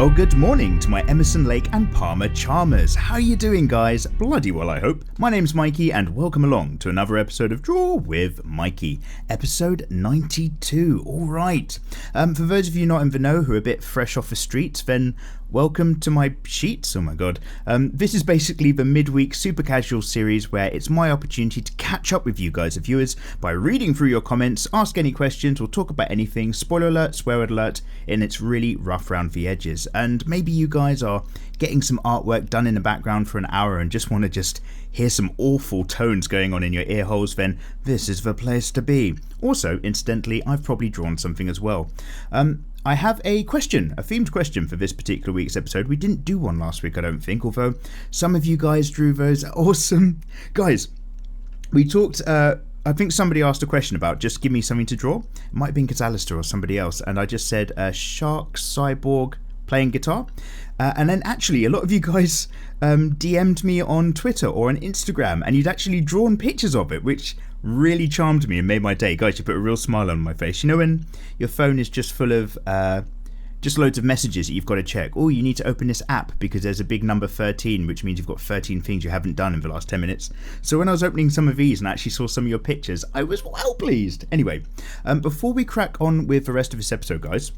Well, good morning to my Emerson, Lake and Palmer charmers. How you doing, guys? Bloody well, I hope. My name's Mikey and welcome along to another episode of Draw With Mikey, episode 92. Alright, for those of you not in the know who are a bit fresh off the streets, then welcome to my sheets. Oh my god. This is basically the midweek super casual series where it's my opportunity to catch up with you guys, the viewers, by reading through your comments, ask any questions or talk about anything, spoiler alert, swear word alert, and it's really rough around the edges. And maybe you guys are getting some artwork done in the background for an hour and just want to just hear some awful tones going on in your ear holes, then this is the place to be. Also, incidentally, I've probably drawn something as well. I have a question, a themed question for this particular week's episode. We didn't do one last week, I don't think, although some of you guys drew those awesome. Guys, we talked, I think somebody asked a question about just give me something to draw. It might have been Alistair or somebody else, and I just said shark cyborg playing guitar. And then actually a lot of you guys DM'd me on Twitter or on Instagram, and you'd actually drawn pictures of it, which really charmed me and made my day. Guys, you put a real smile on my face. You know when your phone is just full of just loads of messages that you've got to check. Oh, you need to open this app because there's a big number 13, which means you've got 13 things you haven't done in the last 10 minutes. So when I was opening some of these and actually saw some of your pictures, I was well pleased. Anyway, before we crack on with the rest of this episode, guys,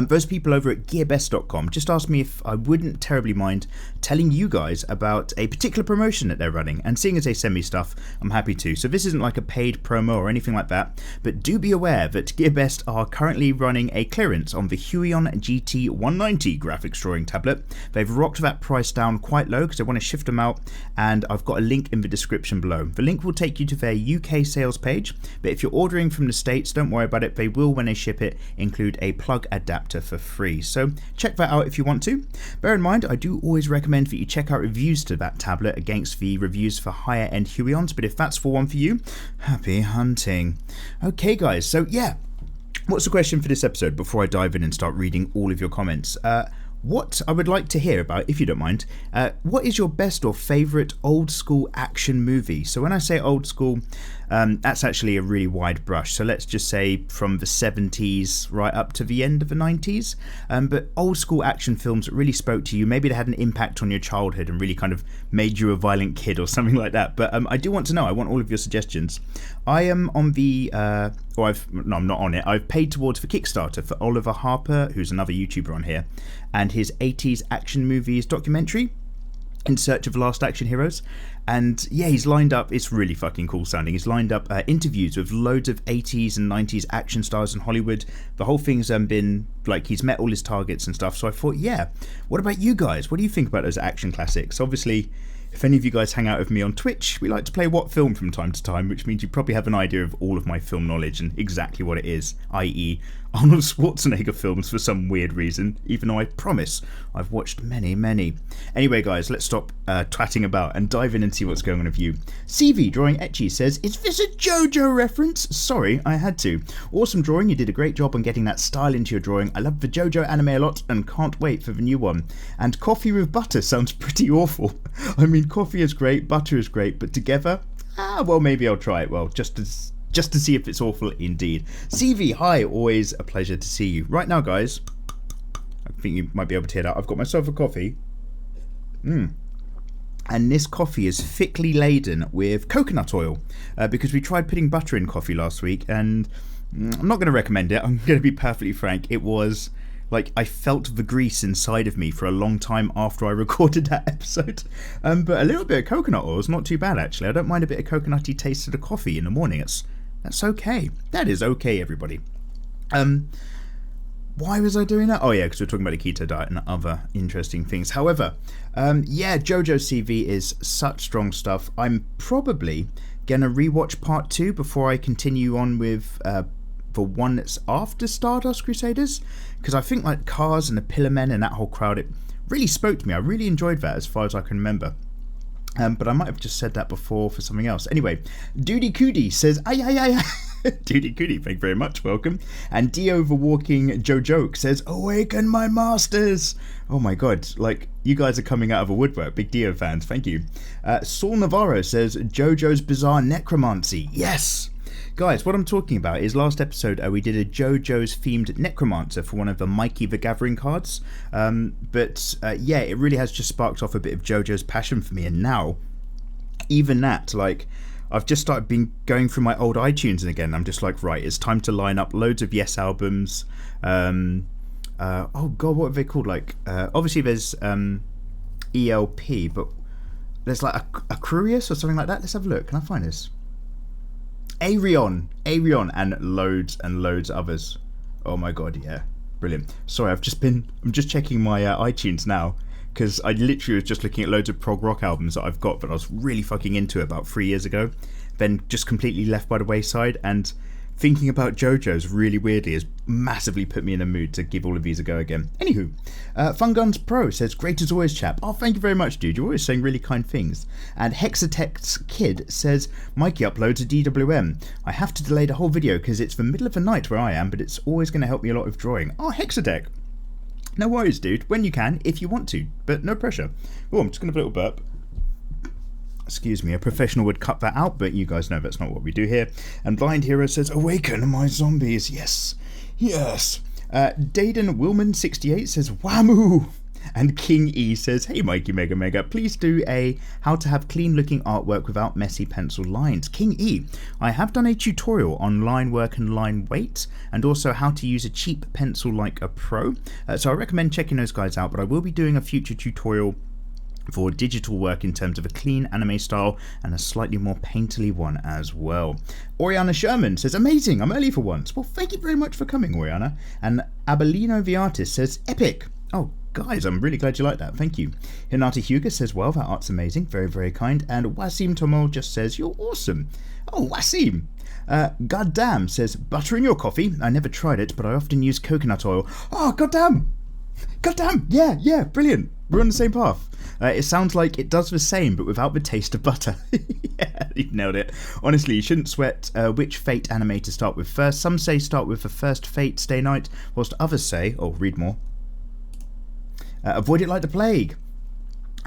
those people over at gearbest.com just asked me if I wouldn't terribly mind telling you guys about a particular promotion that they're running, and seeing as they send me stuff, I'm happy to. So this isn't like a paid promo or anything like that, but do be aware that GearBest are currently running a clearance on the Huion GT 190 graphics drawing tablet. They've rocked that price down quite low because they want to shift them out, and I've got a link in the description below. The link will take you to their UK sales page, but if you're ordering from the States, don't worry about it. They will, when they ship it, include a plug adapter for free, so check that out if you want to. Bear in mind, I do always recommend that you check out reviews to that tablet against the reviews for higher end Huions, but if that's the one for you, happy hunting. Okay guys, so yeah, what's the question for this episode before I dive in and start reading all of your comments? What I would like to hear about, if you don't mind, what is your best or favourite old school action movie? So when I say old school, that's actually a really wide brush. So let's just say from the 70s right up to the end of the 90s. But old school action films that really spoke to you. Maybe they had an impact on your childhood and really kind of made you a violent kid or something like that. But I do want to know. I want all of your suggestions. I am on the... I'm not on it. I've paid towards the Kickstarter for Oliver Harper, who's another YouTuber on here, and his 80s action movies documentary, In Search of the Last Action Heroes. And yeah, he's lined up, it's really fucking cool sounding, he's lined up interviews with loads of 80s and 90s action stars in Hollywood. The whole thing's been, like, he's met all his targets and stuff. So I thought, yeah, what about you guys? What do you think about those action classics? Obviously, if any of you guys hang out with me on Twitch, we like to play What Film from time to time, which means you probably have an idea of all of my film knowledge and exactly what it is, i.e. Arnold Schwarzenegger films for some weird reason, even though I promise I've watched many, many. Anyway guys, let's stop twatting about and dive in and see what's going on with you. CV Drawing Etchy says, is this a JoJo reference? Sorry, I had to. Awesome drawing, you did a great job on getting that style into your drawing. I love the JoJo anime a lot and can't wait for the new one. And coffee with butter sounds pretty awful. I mean, coffee is great, butter is great, but together? Well, maybe I'll try it. Well, just to see if it's awful indeed. CV, hi, always a pleasure to see you. Right now, guys, I think you might be able to hear that. I've got myself a coffee. And this coffee is thickly laden with coconut oil because we tried putting butter in coffee last week, and I'm not going to recommend it. I'm going to be perfectly frank. It was... like, I felt the grease inside of me for a long time after I recorded that episode. But a little bit of coconut oil is not too bad, actually. I don't mind a bit of coconutty taste to the coffee in the morning. That's okay. That is okay, everybody. Why was I doing that? Oh, yeah, because we're talking about a keto diet and other interesting things. However, yeah, JoJo CV is such strong stuff. I'm probably going to rewatch part 2 before I continue on with... the one that's after Stardust Crusaders, because I think like Cars and the Pillar Men and that whole crowd, it really spoke to me. I really enjoyed that as far as I can remember. But I might have just said that before for something else. Anyway, Doody Cootie says, ay, ay, ay, ay. Doody Cootie, thank you very much, welcome. And Dio the Walking Joe Joke says, awaken my masters. Oh my god, like, you guys are coming out of a woodwork. Big Dio fans, thank you. Saul Navarro says, JoJo's Bizarre Necromancy. Yes! Guys, what I'm talking about is last episode we did a JoJo's themed Necromancer for one of the Mikey the Gathering cards. Yeah, it really has just sparked off a bit of JoJo's passion for me. And now, even that, like, I've just started going through my old iTunes, and again, I'm just like, right, it's time to line up loads of Yes albums. Oh God, what are they called? Like, obviously there's ELP, but there's like a Curious or something like that. Let's have a look. Can I find this? Arion, and loads others. Oh my God, yeah, brilliant. Sorry, I'm just checking my iTunes now, because I literally was just looking at loads of prog rock albums that I've got, but I was really fucking into it about 3 years ago, then just completely left by the wayside, and thinking about JoJo's really weirdly has massively put me in a mood to give all of these a go again. Anywho, Fun Guns Pro says, great as always, chap. Oh, thank you very much, dude. You're always saying really kind things. And Hexatex Kid says, Mikey uploads a DWM. I have to delay the whole video because it's the middle of the night where I am, but it's always going to help me a lot with drawing. Oh, Hexatech. No worries, dude. When you can, if you want to, but no pressure. Oh, I'm just going to have a little burp. Excuse me, a professional would cut that out, but you guys know that's not what we do here. And Blind Hero says, awaken my zombies. Yes. Dayden Willman68 says, whammoo. And King E says, hey Mikey Mega Mega, please do a how to have clean looking artwork without messy pencil lines. King E, I have done a tutorial on line work and line weight, and also how to use a cheap pencil like a pro. So I recommend checking those guys out, but I will be doing a future tutorial for digital work in terms of a clean anime style and a slightly more painterly one as well. Oriana Sherman says, amazing, I'm early for once. Well, thank you very much for coming, Oriana. And Abelino the Artist says, epic. Oh, guys, I'm really glad you like that. Thank you. Hinata Huga says, well, that art's amazing. Very, very kind. And Wasim Tomo just says, you're awesome. Oh, Wasim. Goddamn says, butter in your coffee. I never tried it, but I often use coconut oil. Oh, goddamn. Yeah, brilliant. We're on the same path. It sounds like it does the same, but without the taste of butter. Yeah, you've nailed it. Honestly, you shouldn't sweat which Fate anime to start with first. Some say start with the first Fate Stay Night, whilst others say, read more, avoid it like the plague.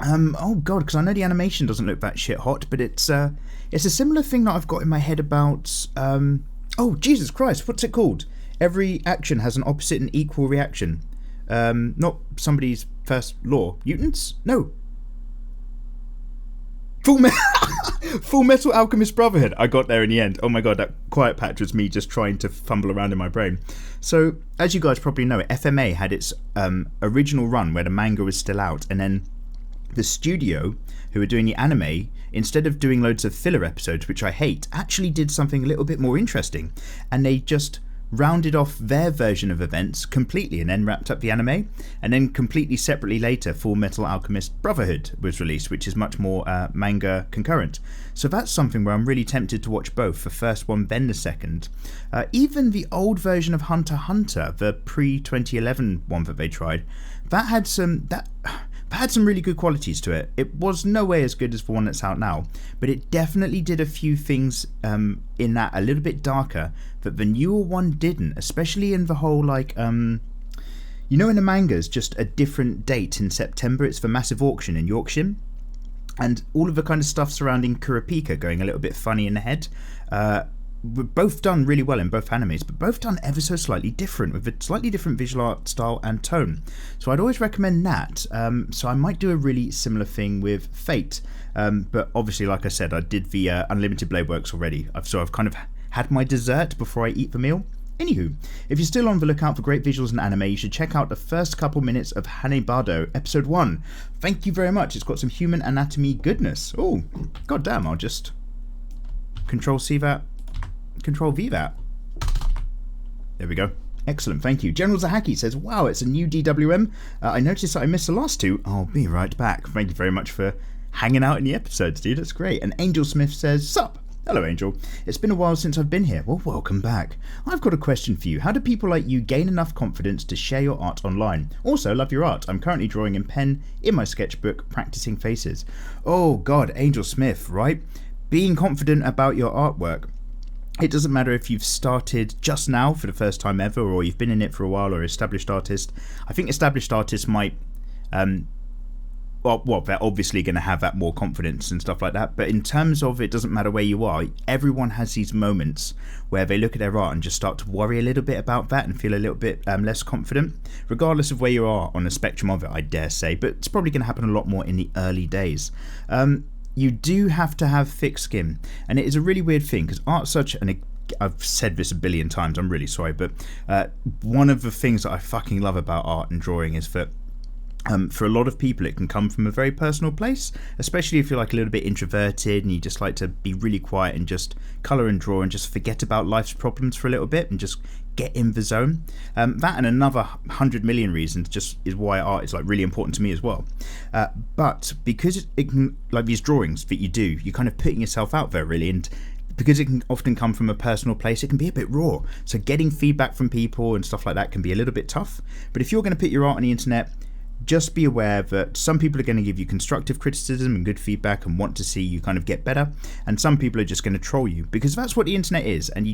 Oh god, because I know the animation doesn't look that shit hot, but it's a similar thing that I've got in my head about, oh Jesus Christ, what's it called? Every action has an opposite and equal reaction. Not somebody's first law. Mutants? No. Full Metal Alchemist Brotherhood. I got there in the end. Oh my god, that quiet patch was me just trying to fumble around in my brain. So, as you guys probably know, FMA had its original run where the manga was still out, and then the studio who were doing the anime, instead of doing loads of filler episodes, which I hate, actually did something a little bit more interesting, and they just rounded off their version of events completely and then wrapped up the anime, and then completely separately later Full Metal Alchemist Brotherhood was released, which is much more manga concurrent. So that's something where I'm really tempted to watch both, the first one then the second. Even the old version of Hunter x Hunter, the pre-2011 one that they tried, that had some really good qualities to it. It was no way as good as the one that's out now, but it definitely did a few things in that a little bit darker that the newer one didn't, especially in the whole, like, in the mangas, just a different date in September, it's the massive auction in Yorkshire, and all of the kind of stuff surrounding Kurapika going a little bit funny in the head. Were both done really well in both animes, but both done ever so slightly different, with a slightly different visual art style and tone. So I'd always recommend that. So I might do a really similar thing with Fate, but obviously, like I said, I did the Unlimited Blade Works already, so I've kind of had my dessert before I eat the meal. Anywho, if you're still on the lookout for great visuals in anime, you should check out the first couple minutes of Hanebado, episode 1. Thank you very much. It's got some human anatomy goodness. Oh, goddamn! I'll just Control-C that. Control-V that. There we go. Excellent, thank you. General Zahaki says, wow, it's a new DWM. I noticed that I missed the last two. I'll be right back. Thank you very much for hanging out in the episodes, dude. That's great. And Angel Smith says, sup? Hello, Angel. It's been a while since I've been here. Well, welcome back. I've got a question for you. How do people like you gain enough confidence to share your art online? Also, love your art. I'm currently drawing in pen in my sketchbook, practicing faces. Oh, God, Angel Smith, right? Being confident about your artwork. It doesn't matter if you've started just now for the first time ever, or you've been in it for a while, or established artist. I think established artists might well, they're obviously going to have that more confidence and stuff like that. But in terms of, it doesn't matter where you are, everyone has these moments where they look at their art and just start to worry a little bit about that and feel a little bit less confident, regardless of where you are on the spectrum of it, I dare say. But it's probably going to happen a lot more in the early days. You do have to have thick skin, and it is a really weird thing because art's such an, I've said this a billion times, I'm really sorry, but one of the things that I fucking love about art and drawing is that for a lot of people it can come from a very personal place, especially if you're like a little bit introverted and you just like to be really quiet and just colour and draw and just forget about life's problems for a little bit and just get in the zone. That and another 100 million reasons just is why art is like really important to me as well. But because it can, like these drawings that you do, you're kind of putting yourself out there really, and because it can often come from a personal place, it can be a bit raw. So getting feedback from people and stuff like that can be a little bit tough. But if you're going to put your art on the internet, just be aware that some people are going to give you constructive criticism and good feedback and want to see you kind of get better, and some people are just going to troll you, because that's what the internet is, and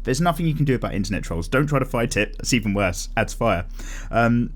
there's nothing you can do about internet trolls. Don't try to fight it, that's even worse, adds fire.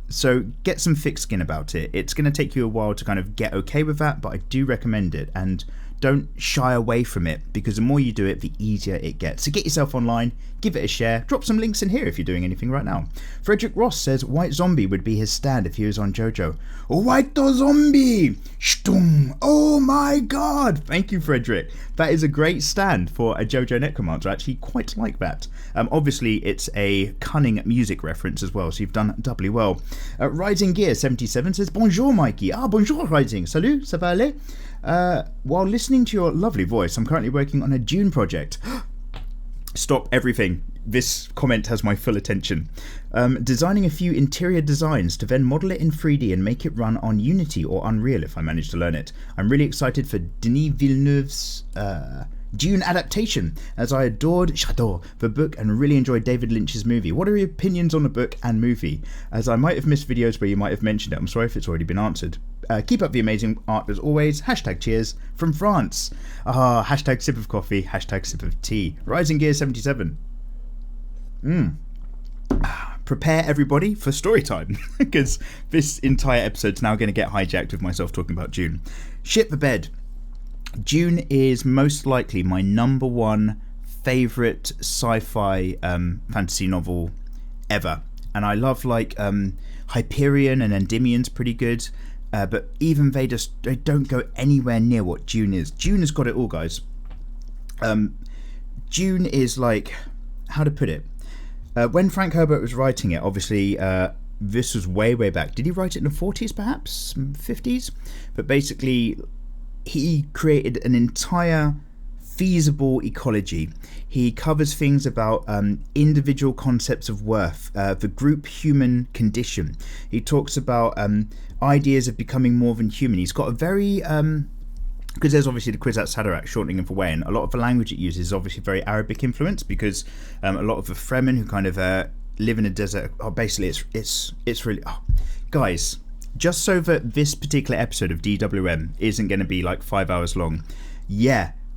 So get some thick skin about it. It's going to take you a while to kind of get okay with that, but I do recommend it, and don't shy away from it, because the more you do it, the easier it gets. So get yourself online, give it a share, drop some links in here if you're doing anything right now. Frederick Ross says White Zombie would be his stand if he was on JoJo. White Zombie! Shtung! Oh my god! Thank you, Frederick. That is a great stand for a JoJo Necromancer. I actually quite like that. Obviously, it's a cunning music reference as well, so you've done doubly well. Rising Gear 77 says Bonjour, Mikey. Bonjour, Rising. Salut, ça va aller? While listening to your lovely voice, I'm currently working on a Dune project. Stop everything. This comment has my full attention. Designing a few interior designs to then model it in 3D and make it run on Unity or Unreal if I manage to learn it. I'm really excited for Denis Villeneuve's Dune adaptation, as I j'adore the book and really enjoyed David Lynch's movie. What are your opinions on the book and movie? As I might have missed videos where you might have mentioned it, I'm sorry if it's already been answered. Keep up the amazing art as always. Hashtag cheers from France. Hashtag sip of coffee. Hashtag sip of tea. Rising Gear 77. Prepare everybody for story time, because this entire episode's now going to get hijacked with myself talking about Dune. Shit the bed. Dune is most likely my number one favourite sci-fi fantasy novel ever. And I love like Hyperion and Endymion's pretty good. But even they don't go anywhere near what Dune is. Dune has got it all, guys. Dune is like, how to put it? When Frank Herbert was writing it, obviously this was way back. Did he write it in the 40s perhaps? 50s? But basically he created an entire feasible ecology. He covers things about individual concepts of worth, the group human condition. He talks about ideas of becoming more than human. He's got a very because there's obviously the Kwisatz Haderach shortening of away, and a lot of the language it uses is obviously very Arabic influence, because a lot of the Fremen who kind of live in a desert, basically it's really guys, just so that this particular episode of DWM isn't going to be like 5 hours long.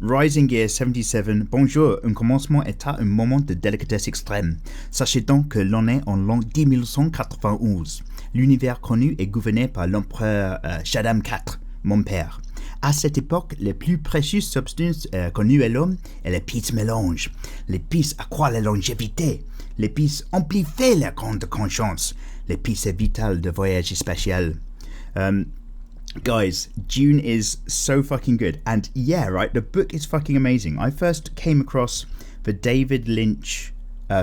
Rising Gear 77, bonjour, un commencement est à un moment de délicatesse extrême. Sachez donc que l'on est en l'an 1091. L'univers connu est gouverné par l'empereur Shaddam IV, mon père. À cette époque, les plus précieuses substances connues à l'homme est l'épice mélange. L'épice accroît la longévité. L'épice amplifie la grande conscience. L'épice est vitale de voyage spatial. Guys, Dune is so fucking good. And the book is fucking amazing. I first came across the David Lynch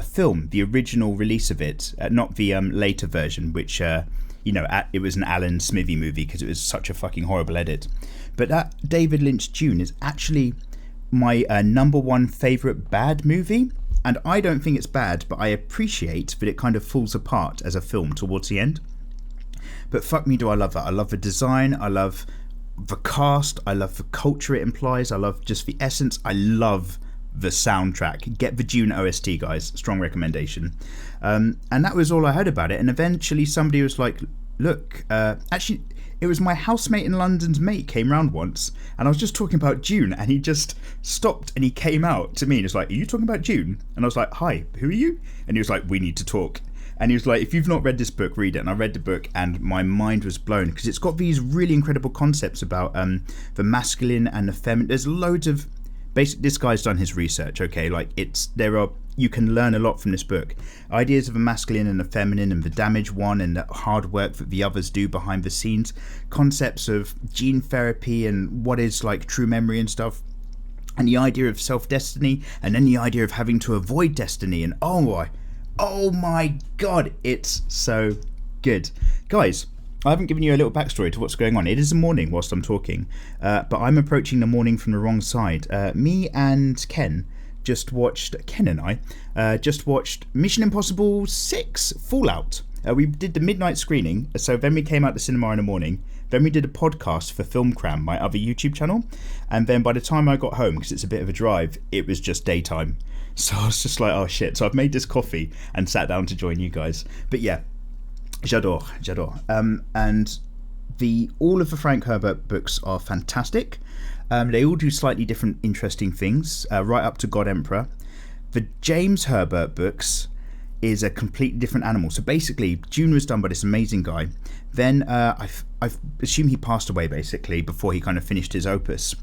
film, the original release of it, not the later version, which, it was an Alan Smithy movie because it was such a fucking horrible edit. But that David Lynch Dune is actually my number one favourite bad movie. And I don't think it's bad, but I appreciate that it kind of falls apart as a film towards the end. But fuck me, do I love that. I love the design, I love the cast, I love the culture it implies, I love just the essence, I love the soundtrack. Get the Dune OST, guys, strong recommendation. And that was all I heard about it, and eventually somebody was like, look, actually it was my housemate in London's mate came round once, and I was just talking about Dune, and he just stopped and he came out to me and was like, are you talking about Dune? And I was like, hi, who are you? And he was like, we need to talk. And he was like, if you've not read this book, read it. And I read the book and my mind was blown because it's got these really incredible concepts about the masculine and the feminine. There's loads of this guy's done his research, okay? Like you can learn a lot from this book. Ideas of the masculine and the feminine and the damage one and the hard work that the others do behind the scenes. Concepts of gene therapy and what is like true memory and stuff. And the idea of self-destiny, and then the idea of having to avoid destiny. And oh my god, it's so good. Guys, I haven't given you a little backstory to what's going on. It is the morning whilst I'm talking, but I'm approaching the morning from the wrong side. Me and Ken and I just watched Mission Impossible 6 Fallout. We did the midnight screening, so then we came out the cinema in the morning. Then we did a podcast for Film Cram, my other YouTube channel. And then by the time I got home, because it's a bit of a drive, it was just daytime. So I was just like, oh shit. So I've made this coffee and sat down to join you guys. But yeah, j'adore. And all of the Frank Herbert books are fantastic. They all do slightly different interesting things, right up to God Emperor. The James Herbert books is a completely different animal. So basically, Dune was done by this amazing guy. Then I assume he passed away basically before he kind of finished his opus.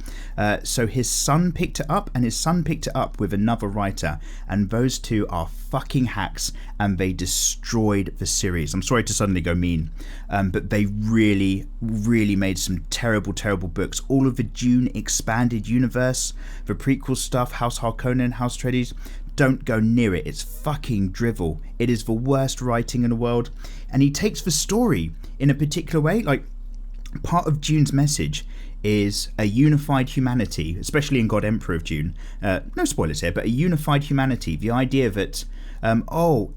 So his son picked it up, and his son picked it up with another writer, and those two are fucking hacks, and they destroyed the series. I'm sorry to suddenly go mean, but they really, really made some terrible, terrible books. All of the Dune expanded universe, the prequel stuff, House Harkonnen, House Atreides, don't go near it. It's fucking drivel. It is the worst writing in the world. And he takes the story in a particular way. Like, part of Dune's message is a unified humanity, especially in God Emperor of Dune. No spoilers here, but a unified humanity. The idea that,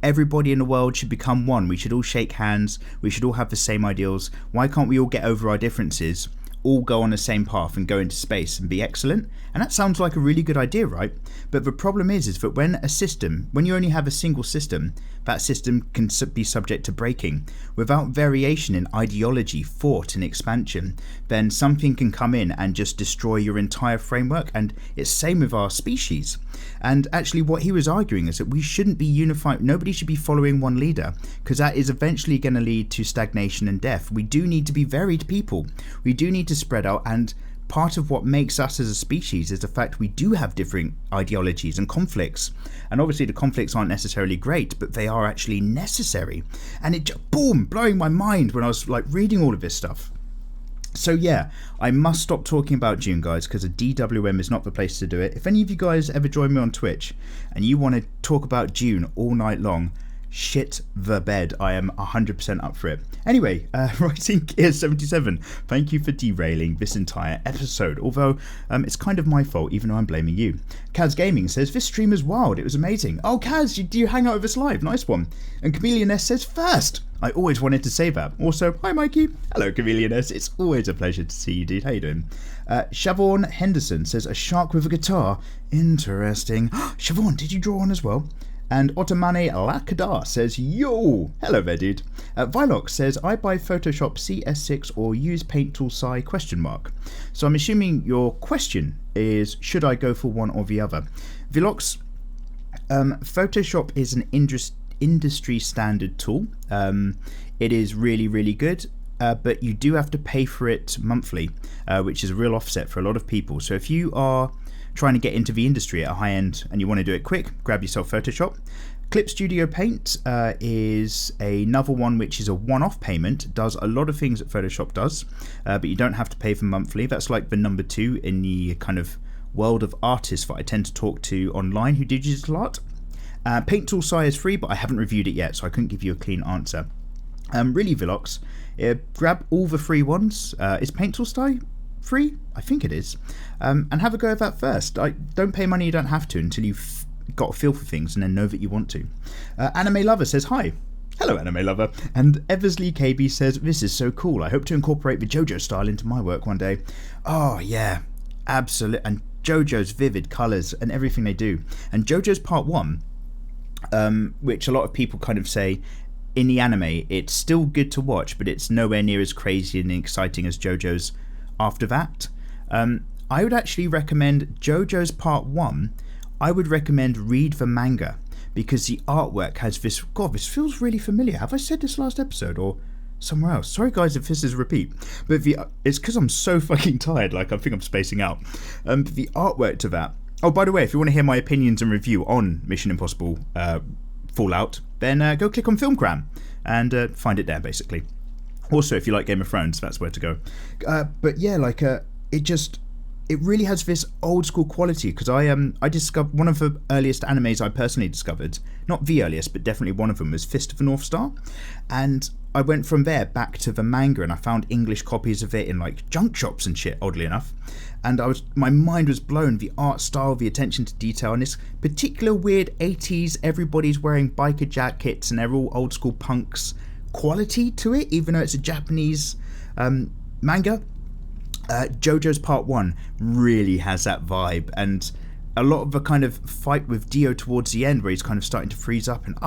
everybody in the world should become one. We should all shake hands. We should all have the same ideals. Why can't we all get over our differences, all go on the same path and go into space and be excellent? And that sounds like a really good idea, right? But the problem is that when you only have a single system, that system can be subject to breaking. Without variation in ideology, thought and expansion, then something can come in and just destroy your entire framework. And it's same with our species. And actually what he was arguing is that we shouldn't be unified. Nobody should be following one leader, because that is eventually going to lead to stagnation and death. We do need to be varied people. We do need to spread out, and part of what makes us as a species is the fact we do have different ideologies and conflicts. And obviously the conflicts aren't necessarily great, but they are actually necessary. And it just, boom, blowing my mind when I was like reading all of this stuff. So yeah, I must stop talking about Dune, guys, because a DWM is not the place to do it. If any of you guys ever join me on Twitch and you want to talk about Dune all night long, shit the bed. I am 100% up for it. Anyway, Writing Gear 77, thank you for derailing this entire episode, although it's kind of my fault, even though I'm blaming you. Kaz Gaming says, this stream is wild, it was amazing. Oh Kaz, do you hang out with us live? Nice one. And Chameleon S says, first, I always wanted to say that. Also, hi Mikey. Hello Chameleon S, it's always a pleasure to see you, dude. How you doing? Siobhan Henderson says, a shark with a guitar. Interesting. Siobhan, did you draw one as well? And Ottomane Lakadar says, yo! Hello there, dude. Vilox says, I buy Photoshop CS6 or use Paint Tool Sci ? So I'm assuming your question is, should I go for one or the other? Vilox, Photoshop is an industry standard tool. It is really, really good. But you do have to pay for it monthly, which is a real offset for a lot of people. So if you are trying to get into the industry at a high end and you want to do it quick, grab yourself Photoshop. Clip Studio Paint is another one which is a one-off payment, does a lot of things that Photoshop does, but you don't have to pay for monthly. That's like the number 2 in the kind of world of artists that I tend to talk to online who do digital art. Paint Tool Sci is free, but I haven't reviewed it yet, so I couldn't give you a clean answer. Really, Vilox, grab all the free ones. Is Paint Tool Sci free? I think it is. And have a go at that first. Don't pay money you don't have to until you've got a feel for things and then know that you want to. Anime Lover says hi. Hello Anime Lover. And Eversley KB says, this is so cool. I hope to incorporate the JoJo style into my work one day. Oh yeah, absolutely. And JoJo's vivid colours and everything they do. And JoJo's part 1, which a lot of people kind of say, in the anime, it's still good to watch, but it's nowhere near as crazy and exciting as JoJo's after that. I would actually recommend JoJo's part 1. I would recommend read the manga, because the artwork has this, God, this feels really familiar. Have I said this last episode or somewhere else? Sorry guys if this is a repeat, but it's because I'm so fucking tired, like I think I'm spacing out. The artwork to that, oh by the way, if you want to hear my opinions and review on Mission Impossible Fallout, then go click on Filmcram and find it there basically. Also if you like Game of Thrones, that's where to go. But yeah, like it really has this old school quality, because I discovered one of the earliest animes I personally discovered, not the earliest but definitely one of them, was Fist of the North Star, and I went from there back to the manga and I found English copies of it in like junk shops and shit, oddly enough, and my mind was blown. The art style, the attention to detail, and this particular weird 80s everybody's wearing biker jackets and they're all old school punks quality to it, even though it's a Japanese manga. JoJo's Part 1 really has that vibe, and a lot of the kind of fight with Dio towards the end where he's kind of starting to freeze up, and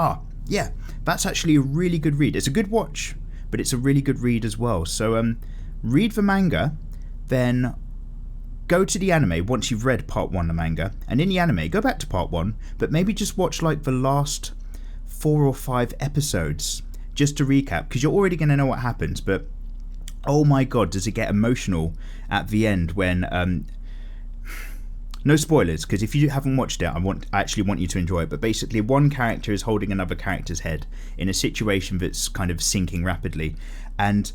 yeah, that's actually a really good read. It's a good watch, but it's a really good read as well. So read the manga, then go to the anime once you've read Part 1 of the manga, and in the anime go back to Part 1, but maybe just watch like the last 4 or 5 episodes just to recap, because you're already going to know what happens, but oh my god, does it get emotional at the end when no spoilers, because if you haven't watched it, I actually want you to enjoy it, but basically one character is holding another character's head in a situation that's kind of sinking rapidly, and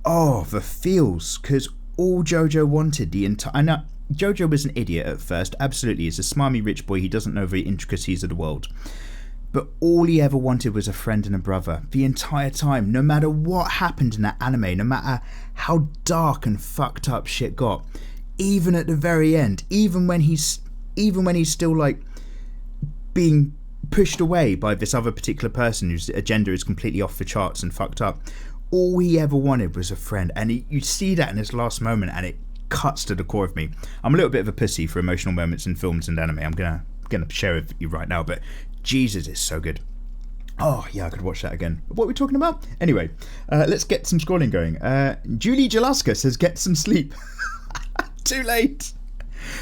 the feels, because all JoJo wanted the entire... I know JoJo was an idiot at first, absolutely, he's a smarmy rich boy, he doesn't know the intricacies of the world, but all he ever wanted was a friend and a brother the entire time, no matter what happened in that anime, no matter how dark and fucked up shit got, even at the very end, even when he's still like being pushed away by this other particular person whose agenda is completely off the charts and fucked up, all he ever wanted was a friend. And you see that in his last moment, and it cuts to the core of me. I'm a little bit of a pussy for emotional moments in films and anime, I'm gonna share it with you right now, but Jesus, it's so good. Oh yeah, I could watch that again. What are we talking about? Anyway, let's get some scrolling going. Julie Jalaska says get some sleep. Too late.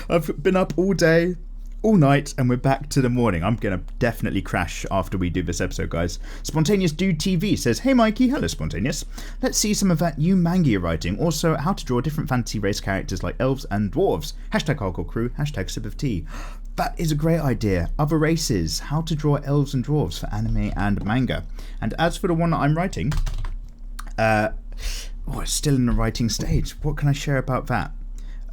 I've been up all day, all night, and we're back to the morning. I'm gonna definitely crash after we do this episode, guys. Spontaneous Dude TV says, hey Mikey, hello Spontaneous. Let's see some of that new manga you're writing. Also, how to draw different fantasy race characters like elves and dwarves. Hashtag hardcore crew, hashtag sip of tea. That is a great idea. Other races, how to draw elves and dwarves for anime and manga. And as for the one that I'm writing, it's still in the writing stage. What can I share about that?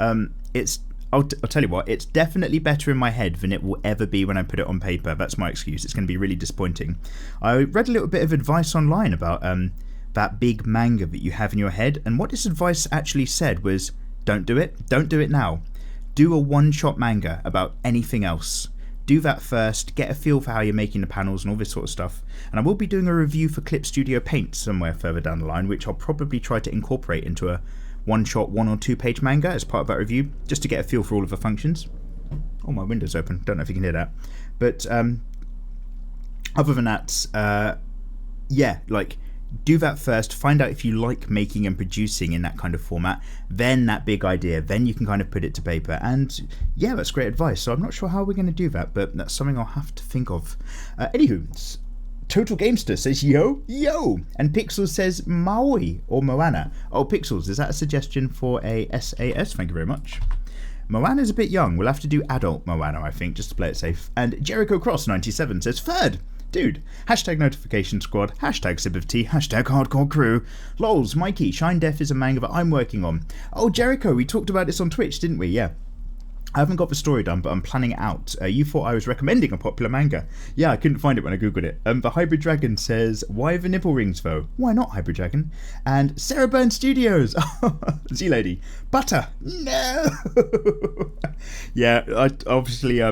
I'll tell you what, it's definitely better in my head than it will ever be when I put it on paper. That's my excuse. It's going to be really disappointing. I read a little bit of advice online about that big manga that you have in your head, and what this advice actually said was, don't do it. Don't do it now. Do a one-shot manga about anything else. Do that first, get a feel for how you're making the panels and all this sort of stuff. And I will be doing a review for Clip Studio Paint somewhere further down the line, which I'll probably try to incorporate into a one-shot 1 or 2 page manga as part of that review, just to get a feel for all of the functions. Oh, my window's open. Don't know if you can hear that. But other than that, yeah, like, do that first, find out if you like making and producing in that kind of format, then that big idea, then you can kind of put it to paper. And yeah, that's great advice. So I'm not sure how we're going to do that, but that's something I'll have to think of. Anywho, Total Gamester says yo, and Pixels says Maui or Moana. Oh, Pixels, is that a suggestion for a SAS? Thank you very much. Moana's a bit young. We'll have to do adult Moana, I think, just to play it safe. And Jericho Cross 97 says third. Dude, hashtag notification squad, hashtag sip of tea, hashtag hardcore crew. Lols, Mikey, Shine Death is a manga that I'm working on. Oh, Jericho, we talked about this on Twitch, didn't we? Yeah. I haven't got the story done, but I'm planning it out. You thought I was recommending a popular manga. Yeah, I couldn't find it when I googled it. The Hybrid Dragon says, why the nipple rings though? Why not Hybrid Dragon? And Sarah Byrne Studios. Z-Lady. Butter. No. Yeah, I obviously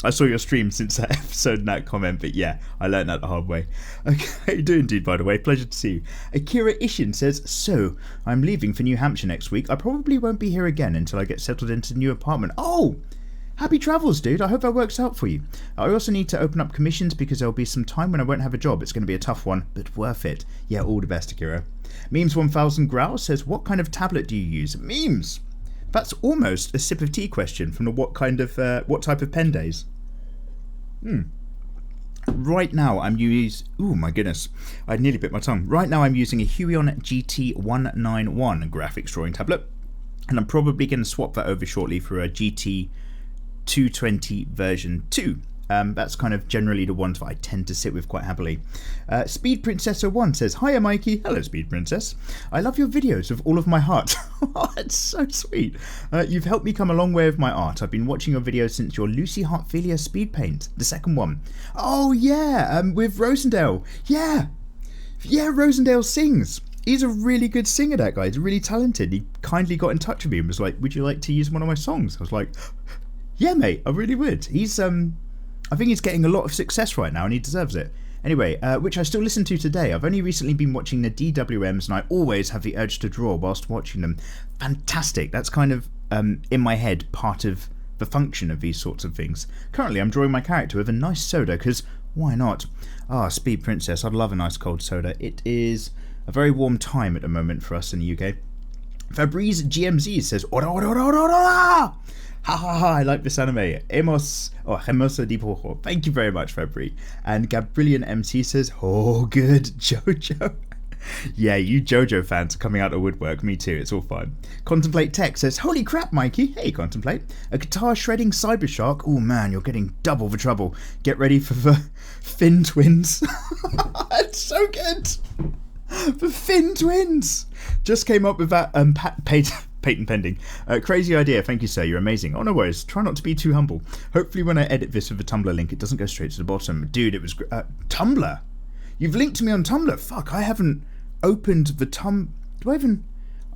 I saw your stream since that episode and that comment, but yeah, I learned that the hard way. Okay, how you doing, dude, by the way? Pleasure to see you. Akira Ishin says, so, I'm leaving for New Hampshire next week. I probably won't be here again until I get settled into the new apartment. Oh! Happy travels, dude. I hope that works out for you. I also need to open up commissions because there'll be some time when I won't have a job. It's going to be a tough one, but worth it. Yeah, all the best, Akira. Memes1000 Growl says, what kind of tablet do you use? Memes! That's almost a sip of tea question from the what type of pen days. Right now I'm using, oh my goodness, I nearly bit my tongue. Right now I'm using a Huion GT191 graphics drawing tablet, and I'm probably going to swap that over shortly for a GT220 version 2. That's kind of generally the ones that I tend to sit with quite happily. Speed Princess 01 says, "Hiya Mikey." Hello Speed Princess. "I love your videos with all of my heart." Oh, that's so sweet. "You've helped me come a long way with my art. I've been watching your videos since your Lucy Heartfilia speed paint, the second one." Oh yeah, with Rosendale. Yeah, Rosendale sings. He's a really good singer, that guy. He's really talented. He kindly got in touch with me and was like, "Would you like to use one of my songs?" I was like, "Yeah mate, I really would." He's I think he's getting a lot of success right now and he deserves it. Anyway, which I still listen to today. I've only recently been watching the DWMs and I always have the urge to draw whilst watching them. Fantastic. That's kind of, in my head, part of the function of these sorts of things. Currently I'm drawing my character with a nice soda, because why not? Speed Princess, I'd love a nice cold soda. It is a very warm time at the moment for us in the UK. Fabrice GMZ says, "Ora, ora, ora, ora, ora! Ha ha ha, I like this anime. Hemos di pojo." Thank you very much, February. And Gabrielian MC says, "Oh, good, Jojo." Yeah, you Jojo fans are coming out of woodwork. Me too, it's all fine. Contemplate Tech says, "Holy crap, Mikey." Hey, Contemplate. "A guitar shredding cyber shark. Oh man, you're getting double the trouble. Get ready for the Finn twins." That's so good. The Finn twins. Just came up with that patent pending. Crazy idea, thank you sir, you're amazing. Oh no worries, try not to be too humble. Hopefully when I edit this with a Tumblr link it doesn't go straight to the bottom. Dude, it was Tumblr? You've linked to me on Tumblr? Fuck, I haven't opened the do I even...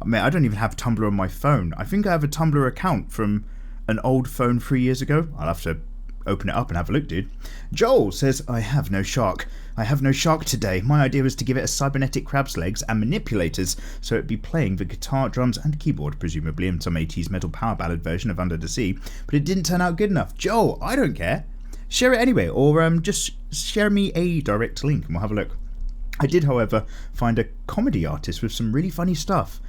I don't even have Tumblr on my phone. I think I have a Tumblr account from an old phone 3 years ago. I'll have to open it up and have a look, dude. Joel says, "I have no shark. I have no shark today. My idea was to give it a cybernetic crab's legs and manipulators so it'd be playing the guitar, drums and keyboard, presumably in some 80s metal power ballad version of Under the Sea, but it didn't turn out good enough." Joel, I don't care. Share it anyway, or just share me a direct link and we'll have a look. I did, however, find a comedy artist with some really funny stuff.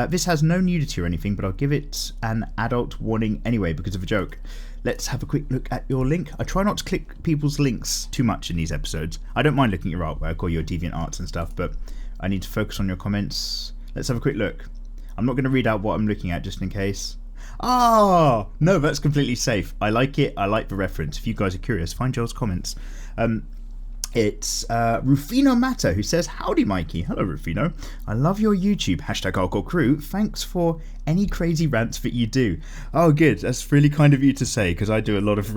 This has no nudity or anything, but I'll give it an adult warning anyway because of a joke. Let's have a quick look at your link. I try not to click people's links too much in these episodes. I don't mind looking at your artwork or your deviant arts and stuff, but I need to focus on your comments. Let's have a quick look. I'm not going to read out what I'm looking at just in case. No, that's completely safe. I like it. I like the reference. If you guys are curious, find Joel's comments. It's Rufino Matter who says, "Howdy Mikey." Hello Rufino. "I love your YouTube, #HardcoreCrew. Thanks for any crazy rants that you do." Oh good, that's really kind of you to say because I do a lot of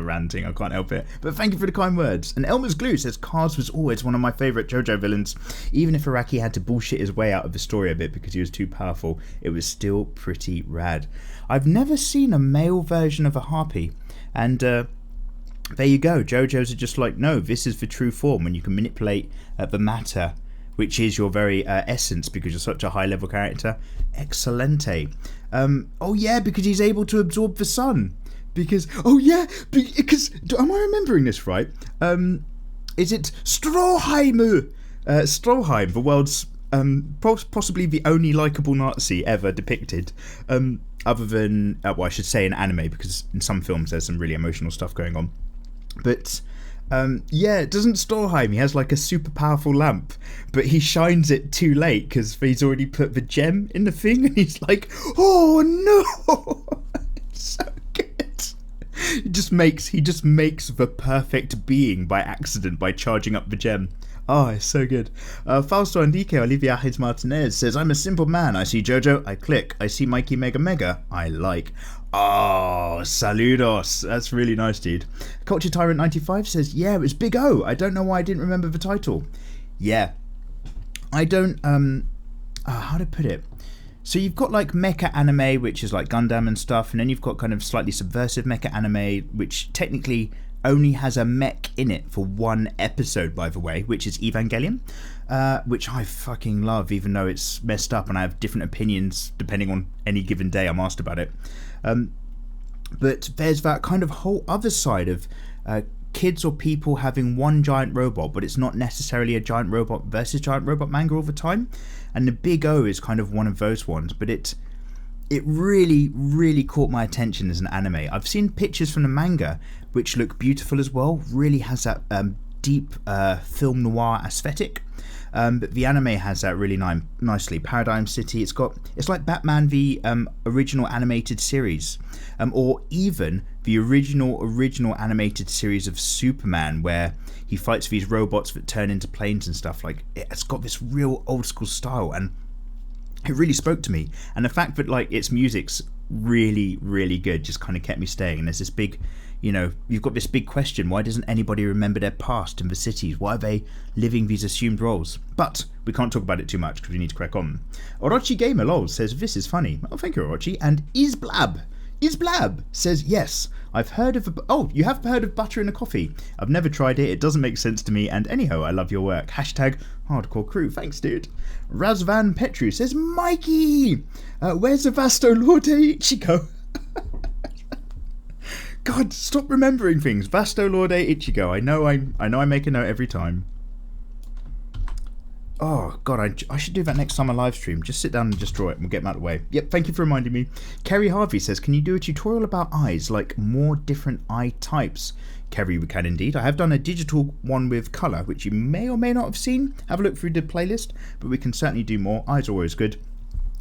ranting, I can't help it. But thank you for the kind words. And Elmer's Glue says, "Cars was always one of my favourite JoJo villains. Even if Araki had to bullshit his way out of the story a bit because he was too powerful, it was still pretty rad." I've never seen a male version of a harpy, and there you go. JoJo's are just like, no, this is the true form when you can manipulate the matter, which is your very essence because you're such a high level character. Excelente. Oh yeah, because he's able to absorb the sun. Because, oh yeah, because, am I remembering this right? Is it Stroheim? Stroheim, the world's possibly the only likeable Nazi ever depicted. Other than, well, I should say in anime, because in some films there's some really emotional stuff going on. But yeah, it doesn't Stroheim. He has like a super powerful lamp, but he shines it too late because he's already put the gem in the thing, and he's like, "Oh no!" It's so good. He just makes the perfect being by accident by charging up the gem. Oh, it's so good. Fausto Enrique Olivia Hayes Martinez says, "I'm a simple man. I see JoJo, I click. I see mikeymegamega, I like." Oh, saludos. That's really nice, dude. Culture Tyrant 95 says, "Yeah, it was Big O. I don't know why I didn't remember the title." Yeah. I don't, how to put it? So you've got like mecha anime, which is like Gundam and stuff, and then you've got kind of slightly subversive mecha anime, which technically only has a mech in it for one episode, by the way, which is Evangelion, which I fucking love, even though it's messed up and I have different opinions depending on any given day I'm asked about it. But there's that kind of whole other side of kids or people having one giant robot, but it's not necessarily a giant robot versus giant robot manga all the time. And the Big O is kind of one of those ones, but it really, really caught my attention as an anime. I've seen pictures from the manga, which look beautiful as well. Really has that deep film noir aesthetic. But the anime has that really nicely. Paradigm City, it's like Batman the original animated series, or even the original animated series of Superman, where he fights these robots that turn into planes and stuff. Like, it's got this real old school style, and it really spoke to me. And the fact that like its music's really, really good just kind of kept me staying. And there's this big, you've got this big question: why doesn't anybody remember their past in the cities? Why are they living these assumed roles? But we can't talk about it too much because we need to crack on. Orochi Gamer lol says, this is funny. Oh, thank you, Orochi. And Isblab says, yes, I've heard of... Oh, you have heard of butter in a coffee. I've never tried it. It doesn't make sense to me. And anyhow, I love your work. Hashtag hardcore crew. Thanks, dude. Razvan Petru says, Mikey, where's the Vasto Lorde Ichigo? God, stop remembering things. Vasto Lorde Ichigo. I know I make a note every time. Oh, God, I should do that next time I live stream. Just sit down and just draw it and we'll get them out of the way. Yep, thank you for reminding me. Kerry Harvey says, can you do a tutorial about eyes, like more different eye types? Kerry, we can indeed. I have done a digital one with colour, which you may or may not have seen. Have a look through the playlist, but we can certainly do more. Eyes are always good.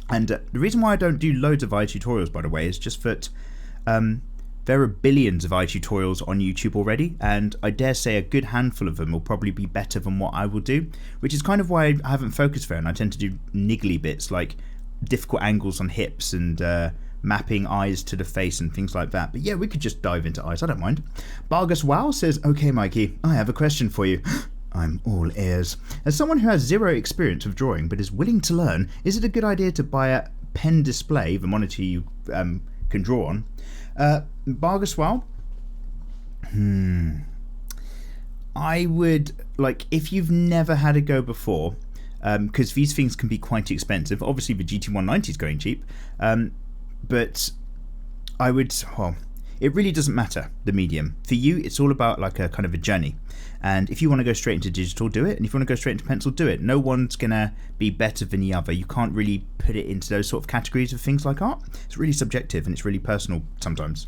And the reason why I don't do loads of eye tutorials, by the way, is just that... there are billions of eye tutorials on YouTube already, and I dare say a good handful of them will probably be better than what I will do, which is kind of why I haven't focused there, and I tend to do niggly bits like difficult angles on hips and mapping eyes to the face and things like that. But yeah, we could just dive into eyes, I don't mind. Bargus Wow says, okay Mikey, I have a question for you. I'm all ears. As someone who has zero experience of drawing but is willing to learn, is it a good idea to buy a pen display, the monitor you can draw on? Bargaswell, I would, like, if you've never had a go before, because these things can be quite expensive. Obviously the GT190 is going cheap, but I would, well, it really doesn't matter, the medium. For you, it's all about like a kind of a journey. And if you want to go straight into digital, do it. And if you want to go straight into pencil, do it. No one's going to be better than the other. You can't really put it into those sort of categories of things like art. It's really subjective and it's really personal sometimes.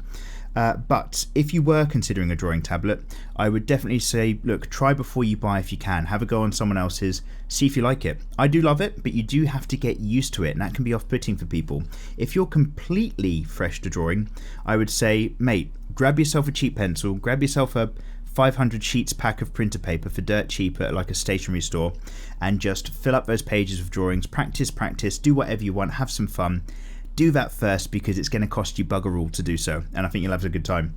But if you were considering a drawing tablet, I would definitely say, look, try before you buy if you can. Have a go on someone else's. See if you like it. I do love it, but you do have to get used to it, and that can be off-putting for people. If you're completely fresh to drawing, I would say, mate, grab yourself a cheap pencil, grab yourself a 500 sheets pack of printer paper for dirt cheap at like a stationery store, and just fill up those pages of drawings. Practice, do whatever you want, have some fun. Do that first because it's going to cost you bugger all to do so, and I think you'll have a good time.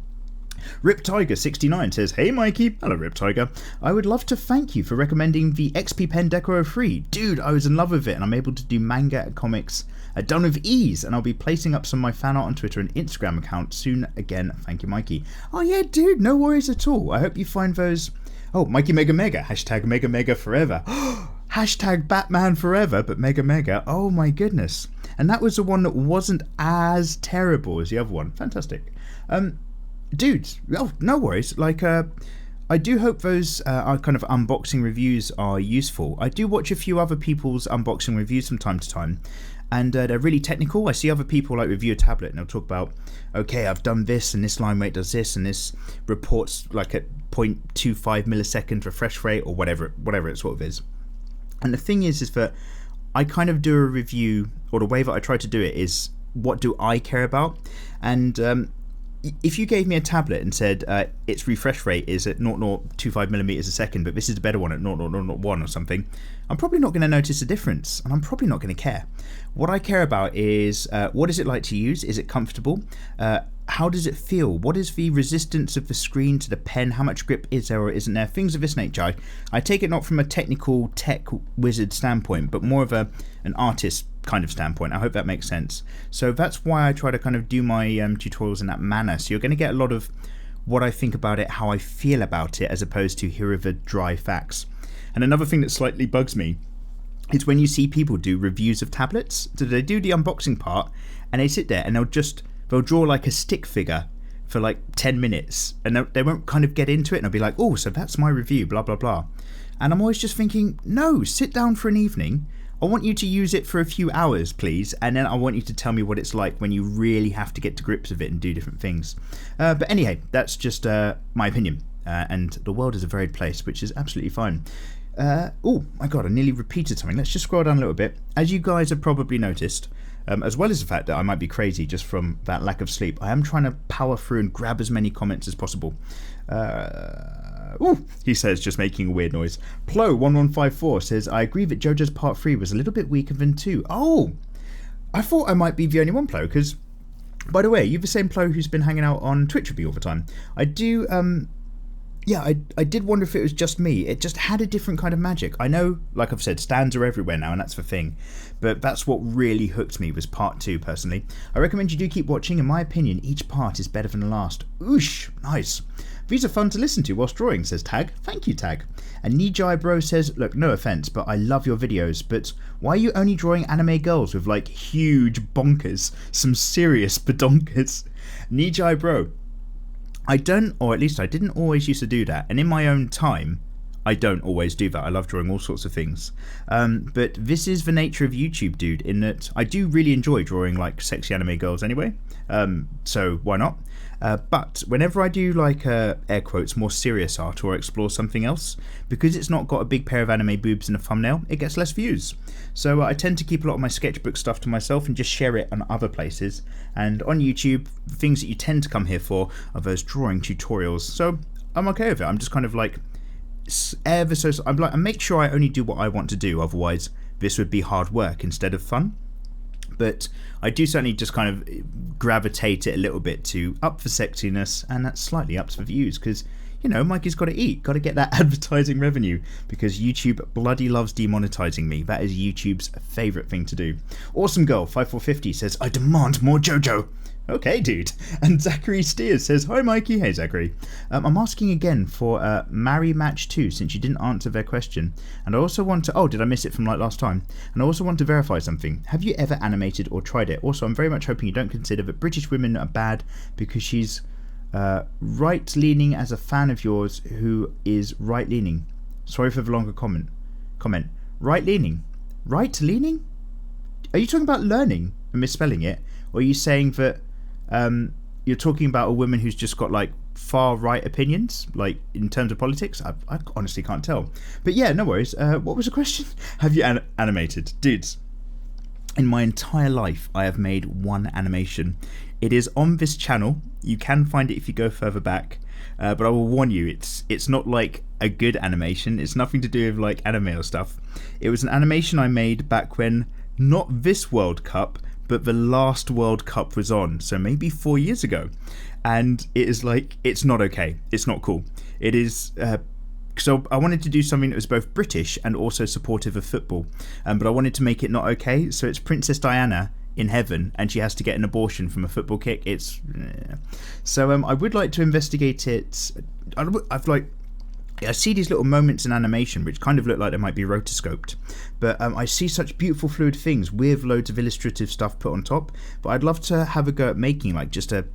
Rip Tiger 69 says, hey Mikey, hello Rip Tiger, I would love to thank you for recommending the XP Pen Deco 3. Dude, I was in love with it and I'm able to do manga comics done with ease, and I'll be placing up some of my fan art on Twitter and Instagram account soon again. Thank you Mikey. Oh yeah dude, no worries at all. I hope you find those. Oh, Mikey Mega Mega, hashtag Mega Mega forever. Hashtag Batman forever, but Mega Mega. Oh my goodness. And that was the one that wasn't as terrible as the other one. Fantastic. Dudes, oh, no worries. Like, I do hope those kind of unboxing reviews are useful. I do watch a few other people's unboxing reviews from time to time, and they're really technical. I see other people like review a tablet and they'll talk about, okay, I've done this and this line weight does this and this reports like at 0.25 millisecond refresh rate or whatever it sort of is. And the thing is that I kind of do a review, or the way that I try to do it is, what do I care about? And if you gave me a tablet and said its refresh rate is at 0.025 millimeters a second, but this is a better one at 0.001 or something, I'm probably not going to notice a difference, and I'm probably not going to care. What I care about is what is it like to use? Is it comfortable? How does it feel? What is the resistance of the screen to the pen? How much grip is there or isn't there? Things of this nature. I take it not from a technical tech wizard standpoint, but more of an artist kind of standpoint. I hope that makes sense. So that's why I try to kind of do my tutorials in that manner. So you're going to get a lot of what I think about it, how I feel about it, as opposed to here are the dry facts. And another thing that slightly bugs me is when you see people do reviews of tablets. So they do the unboxing part and they sit there and they'll draw like a stick figure for like 10 minutes and they won't kind of get into it, and I'll be like, oh, so that's my review, blah blah blah. And I'm always just thinking, no, sit down for an evening, I want you to use it for a few hours, please, and then I want you to tell me what it's like when you really have to get to grips with it and do different things. But anyhow, that's just my opinion, and the world is a varied place, which is absolutely fine. Oh my god, I nearly repeated something. Let's just scroll down a little bit. As you guys have probably noticed, as well as the fact that I might be crazy just from that lack of sleep, I am trying to power through and grab as many comments as possible. He says, just making a weird noise. Plo1154 says, I agree that JoJo's Part 3 was a little bit weaker than 2. Oh, I thought I might be the only one, Plo, because, by the way, you're the same Plo who's been hanging out on Twitch with me all the time. I do, yeah, I did wonder if it was just me. It just had a different kind of magic. I know, like I've said, stands are everywhere now, and that's the thing. But that's what really hooked me was Part 2, personally. I recommend you do keep watching. In my opinion, each part is better than the last. Oosh, nice. These are fun to listen to whilst drawing, says Tag. Thank you, Tag. And Nijai Bro says, look, no offense, but I love your videos, but why are you only drawing anime girls with, like, huge bonkers? Some serious badonkers. Nijai Bro, I don't, or at least I didn't always used to do that, and in my own time, I don't always do that. I love drawing all sorts of things. But this is the nature of YouTube, dude, in that I do really enjoy drawing, like, sexy anime girls anyway, so why not? But whenever I do, like, air quotes, more serious art or explore something else, because it's not got a big pair of anime boobs in a thumbnail, it gets less views. So I tend to keep a lot of my sketchbook stuff to myself and just share it on other places. And on YouTube, the things that you tend to come here for are those drawing tutorials. So I'm okay with it. I'm just kind of like, ever so, I'm like, I make sure I only do what I want to do, otherwise this would be hard work instead of fun. But I do certainly just kind of gravitate it a little bit to up for sexiness, and that slightly ups for views, because, you know, Mikey's got to eat, got to get that advertising revenue, because YouTube bloody loves demonetizing me. That is YouTube's favourite thing to do. Awesome Girl 5450 says, I demand more JoJo. Okay, dude. And Zachary Steers says, hi Mikey. Hey Zachary. I'm asking again for Marry Match 2 since you didn't answer their question. And I also want to, oh, did I miss it from like last time? And I also want to verify something. Have you ever animated or tried it? Also, I'm very much hoping you don't consider that British women are bad because she's right-leaning as a fan of yours who is right-leaning. Sorry for the longer comment. Right-leaning? Right-leaning? Are you talking about learning and misspelling it? Or are you saying that you're talking about a woman who's just got like far right opinions, like in terms of politics? I honestly can't tell. But yeah, no worries. What was the question? Have you animated? Dudes, in my entire life, I have made one animation. It is on this channel. You can find it if you go further back. But I will warn you, it's not like a good animation. It's nothing to do with like anime or stuff. It was an animation I made back when not this World Cup, but the last World Cup was on, so maybe 4 years ago. And it is like, it's not okay. It's not cool. It is, so I wanted to do something that was both British and also supportive of football. But I wanted to make it not okay. So it's Princess Diana in heaven, and she has to get an abortion from a football kick. It's, so I would like to investigate it. I see these little moments in animation which kind of look like they might be rotoscoped, but I see such beautiful fluid things with loads of illustrative stuff put on top. But I'd love to have a go at making like just a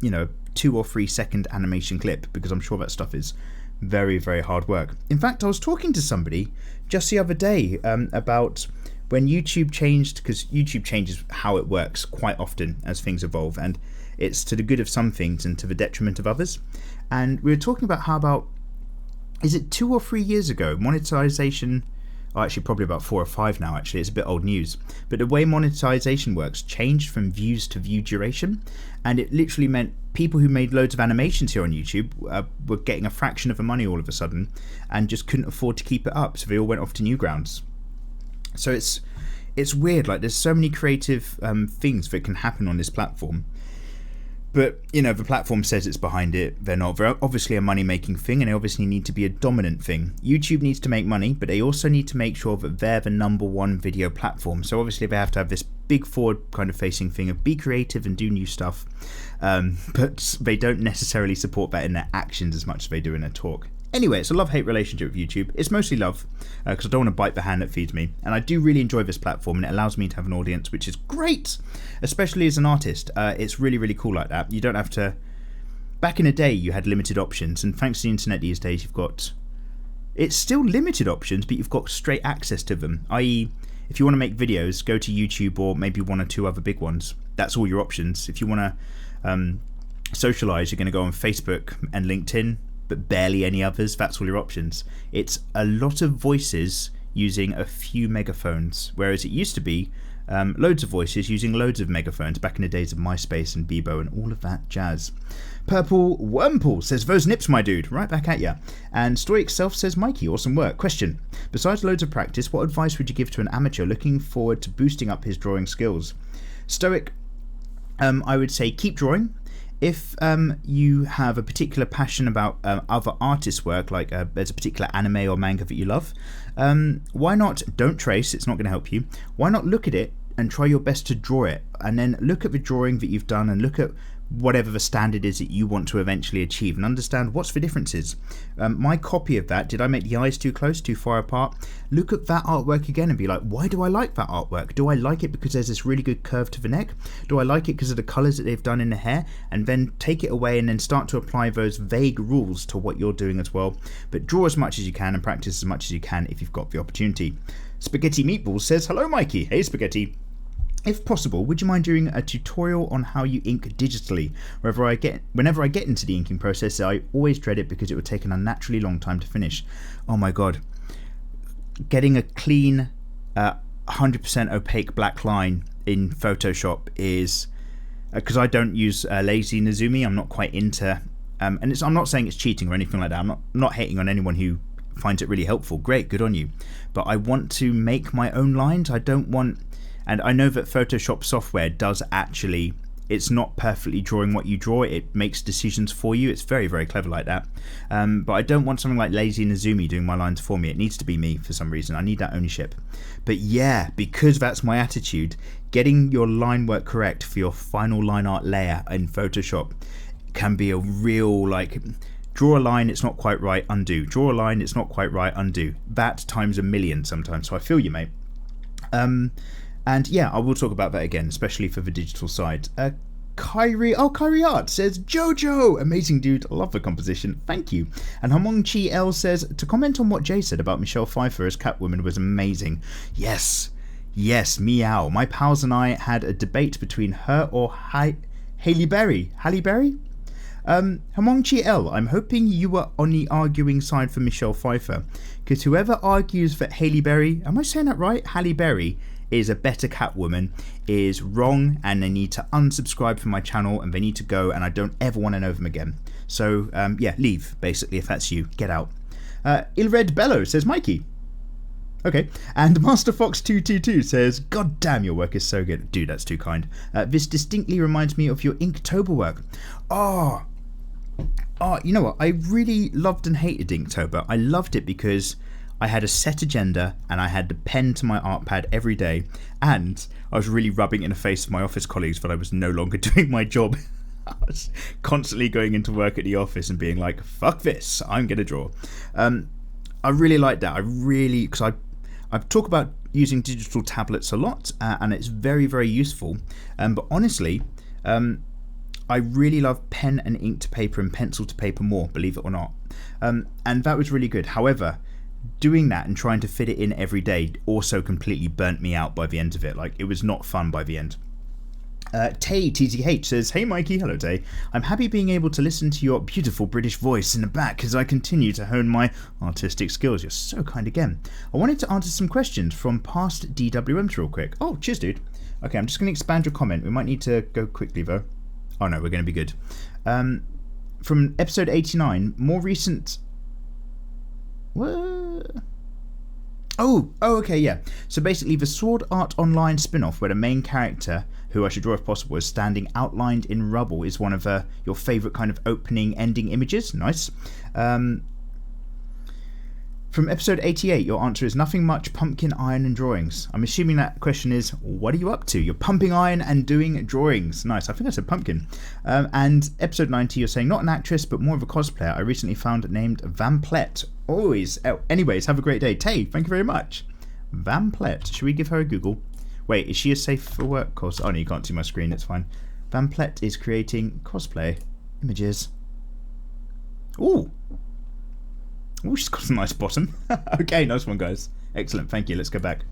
2 or 3 second animation clip, because I'm sure that stuff is very, very hard work. In fact, I was talking to somebody just the other day about when YouTube changed, because YouTube changes how it works quite often as things evolve, and it's to the good of some things and to the detriment of others. And we were talking about how about, is it 2 or 3 years ago, monetization, actually probably about 4 or 5 now actually, it's a bit old news, but the way monetization works changed from views to view duration, and it literally meant people who made loads of animations here on YouTube were getting a fraction of the money all of a sudden and just couldn't afford to keep it up, so they all went off to Newgrounds. So it's weird, like there's so many creative things that can happen on this platform. But, the platform says it's behind it. They're not. They're obviously a money-making thing, and they obviously need to be a dominant thing. YouTube needs to make money, but they also need to make sure that they're the #1 video platform. So obviously they have to have this big forward kind of facing thing of be creative and do new stuff. But they don't necessarily support that in their actions as much as they do in their talk. Anyway, it's a love-hate relationship with YouTube. It's mostly love, because I don't want to bite the hand that feeds me. And I do really enjoy this platform, and it allows me to have an audience, which is great, especially as an artist. It's really, really cool like that. You don't have to... Back in the day, you had limited options, and thanks to the internet these days, you've got... It's still limited options, but you've got straight access to them, i.e., if you want to make videos, go to YouTube or maybe one or two other big ones. That's all your options. If you want to socialize, you're going to go on Facebook and LinkedIn, but barely any others. That's all your options. It's a lot of voices using a few megaphones, whereas it used to be loads of voices using loads of megaphones back in the days of MySpace and Bebo and all of that jazz. Purple Wormpool says, "Those nips, my dude." Right back at ya. And Stoic Self says, "Mikey, awesome work. Question: besides loads of practice, what advice would you give to an amateur looking forward to boosting up his drawing skills?" Stoic, I would say keep drawing. If you have a particular passion about other artists' work, like there's a particular anime or manga that you love, why not don't trace, it's not going to help you. Why not look at it and try your best to draw it, and then look at the drawing that you've done and look at whatever the standard is that you want to eventually achieve and understand what's the differences. My copy of that, did I make the eyes too close, too far apart? Look at that artwork again and be like, why do I like that artwork? Do I like it because there's this really good curve to the neck? Do I like it because of the colours that they've done in the hair? And then take it away and then start to apply those vague rules to what you're doing as well. But draw as much as you can and practice as much as you can if you've got the opportunity. Spaghetti Meatballs says, "Hello Mikey." Hey Spaghetti. If possible, would you mind doing a tutorial on how you ink digitally? Whenever I get into the inking process, I always dread it because it would take an unnaturally long time to finish. Oh my god. Getting a clean 100% opaque black line in Photoshop is... because I don't use lazy Nezumi, I'm not quite into... and I'm not saying it's cheating or anything like that. I'm not hating on anyone who finds it really helpful. Great, good on you. But I want to make my own lines. I don't want... And I know that Photoshop software does actually, it's not perfectly drawing what you draw, it makes decisions for you. It's very, very clever like that. But I don't want something like Lazy Nezumi doing my lines for me. It needs to be me for some reason. I need that ownership. But yeah, because that's my attitude, getting your line work correct for your final line art layer in Photoshop can be a real, like, draw a line, it's not quite right, undo. Draw a line, it's not quite right, undo. That times a million sometimes. So I feel you, mate. And yeah, I will talk about that again, especially for the digital side. Kyrie Art says, "Jojo, amazing dude, love the composition, thank you." And Hamong Chi L says, "To comment on what Jay said about Michelle Pfeiffer as Catwoman was amazing." Yes, meow. My pals and I had a debate between her or Halle Berry. Hamong Chi L, I'm hoping you were on the arguing side for Michelle Pfeiffer, because whoever argues that Halle Berry, am I saying that right? Halle Berry is a better Catwoman is wrong, and they need to unsubscribe from my channel and they need to go, and I don't ever want to know them again. So yeah, leave basically if that's you, get out. Ilred Bello says, "Mikey." Okay, and Master Fox 222 says, "God damn, your work is so good." Dude, that's too kind. This distinctly reminds me of your Inktober work. Oh, you know what? I really loved and hated Inktober. I loved it because I had a set agenda and I had the pen to my art pad every day, and I was really rubbing it in the face of my office colleagues that I was no longer doing my job. I was constantly going into work at the office and being like, fuck this, I'm going to draw. I really like that. Because I talk about using digital tablets a lot, and it's very, very useful. But honestly, I really love pen and ink to paper and pencil to paper more, believe it or not. And that was really good. However, doing that and trying to fit it in every day also completely burnt me out by the end of it. Like, it was not fun by the end. Tay TTH says, "Hey Mikey." Hello Tay. "I'm happy being able to listen to your beautiful British voice in the back as I continue to hone my artistic skills." You're so kind again. "I wanted to answer some questions from past DWMs real quick." Oh, cheers dude. Okay, I'm just going to expand your comment. We might need to go quickly though. Oh no, we're going to be good. From episode 89, more recent... What? Oh, okay, yeah. So basically the Sword Art Online spin-off where the main character, who I should draw if possible, is standing outlined in rubble, is one of your favourite kind of opening, ending images. Nice. From episode 88, your answer is nothing much, pumpkin, iron and drawings. I'm assuming that question is, what are you up to? You're pumping iron and doing drawings. Nice, I think I said pumpkin. And episode 90, you're saying not an actress, but more of a cosplayer I recently found named Vamplet. Always. Anyways, have a great day. Tay, thank you very much. Vamplet. Should we give her a Google? Wait, is she a safe for work course? Oh no, you can't see my screen, it's fine. Vamplet is creating cosplay images. Ooh. Ooh, she's got a nice bottom. Okay, nice one, guys. Excellent, thank you. Let's go back.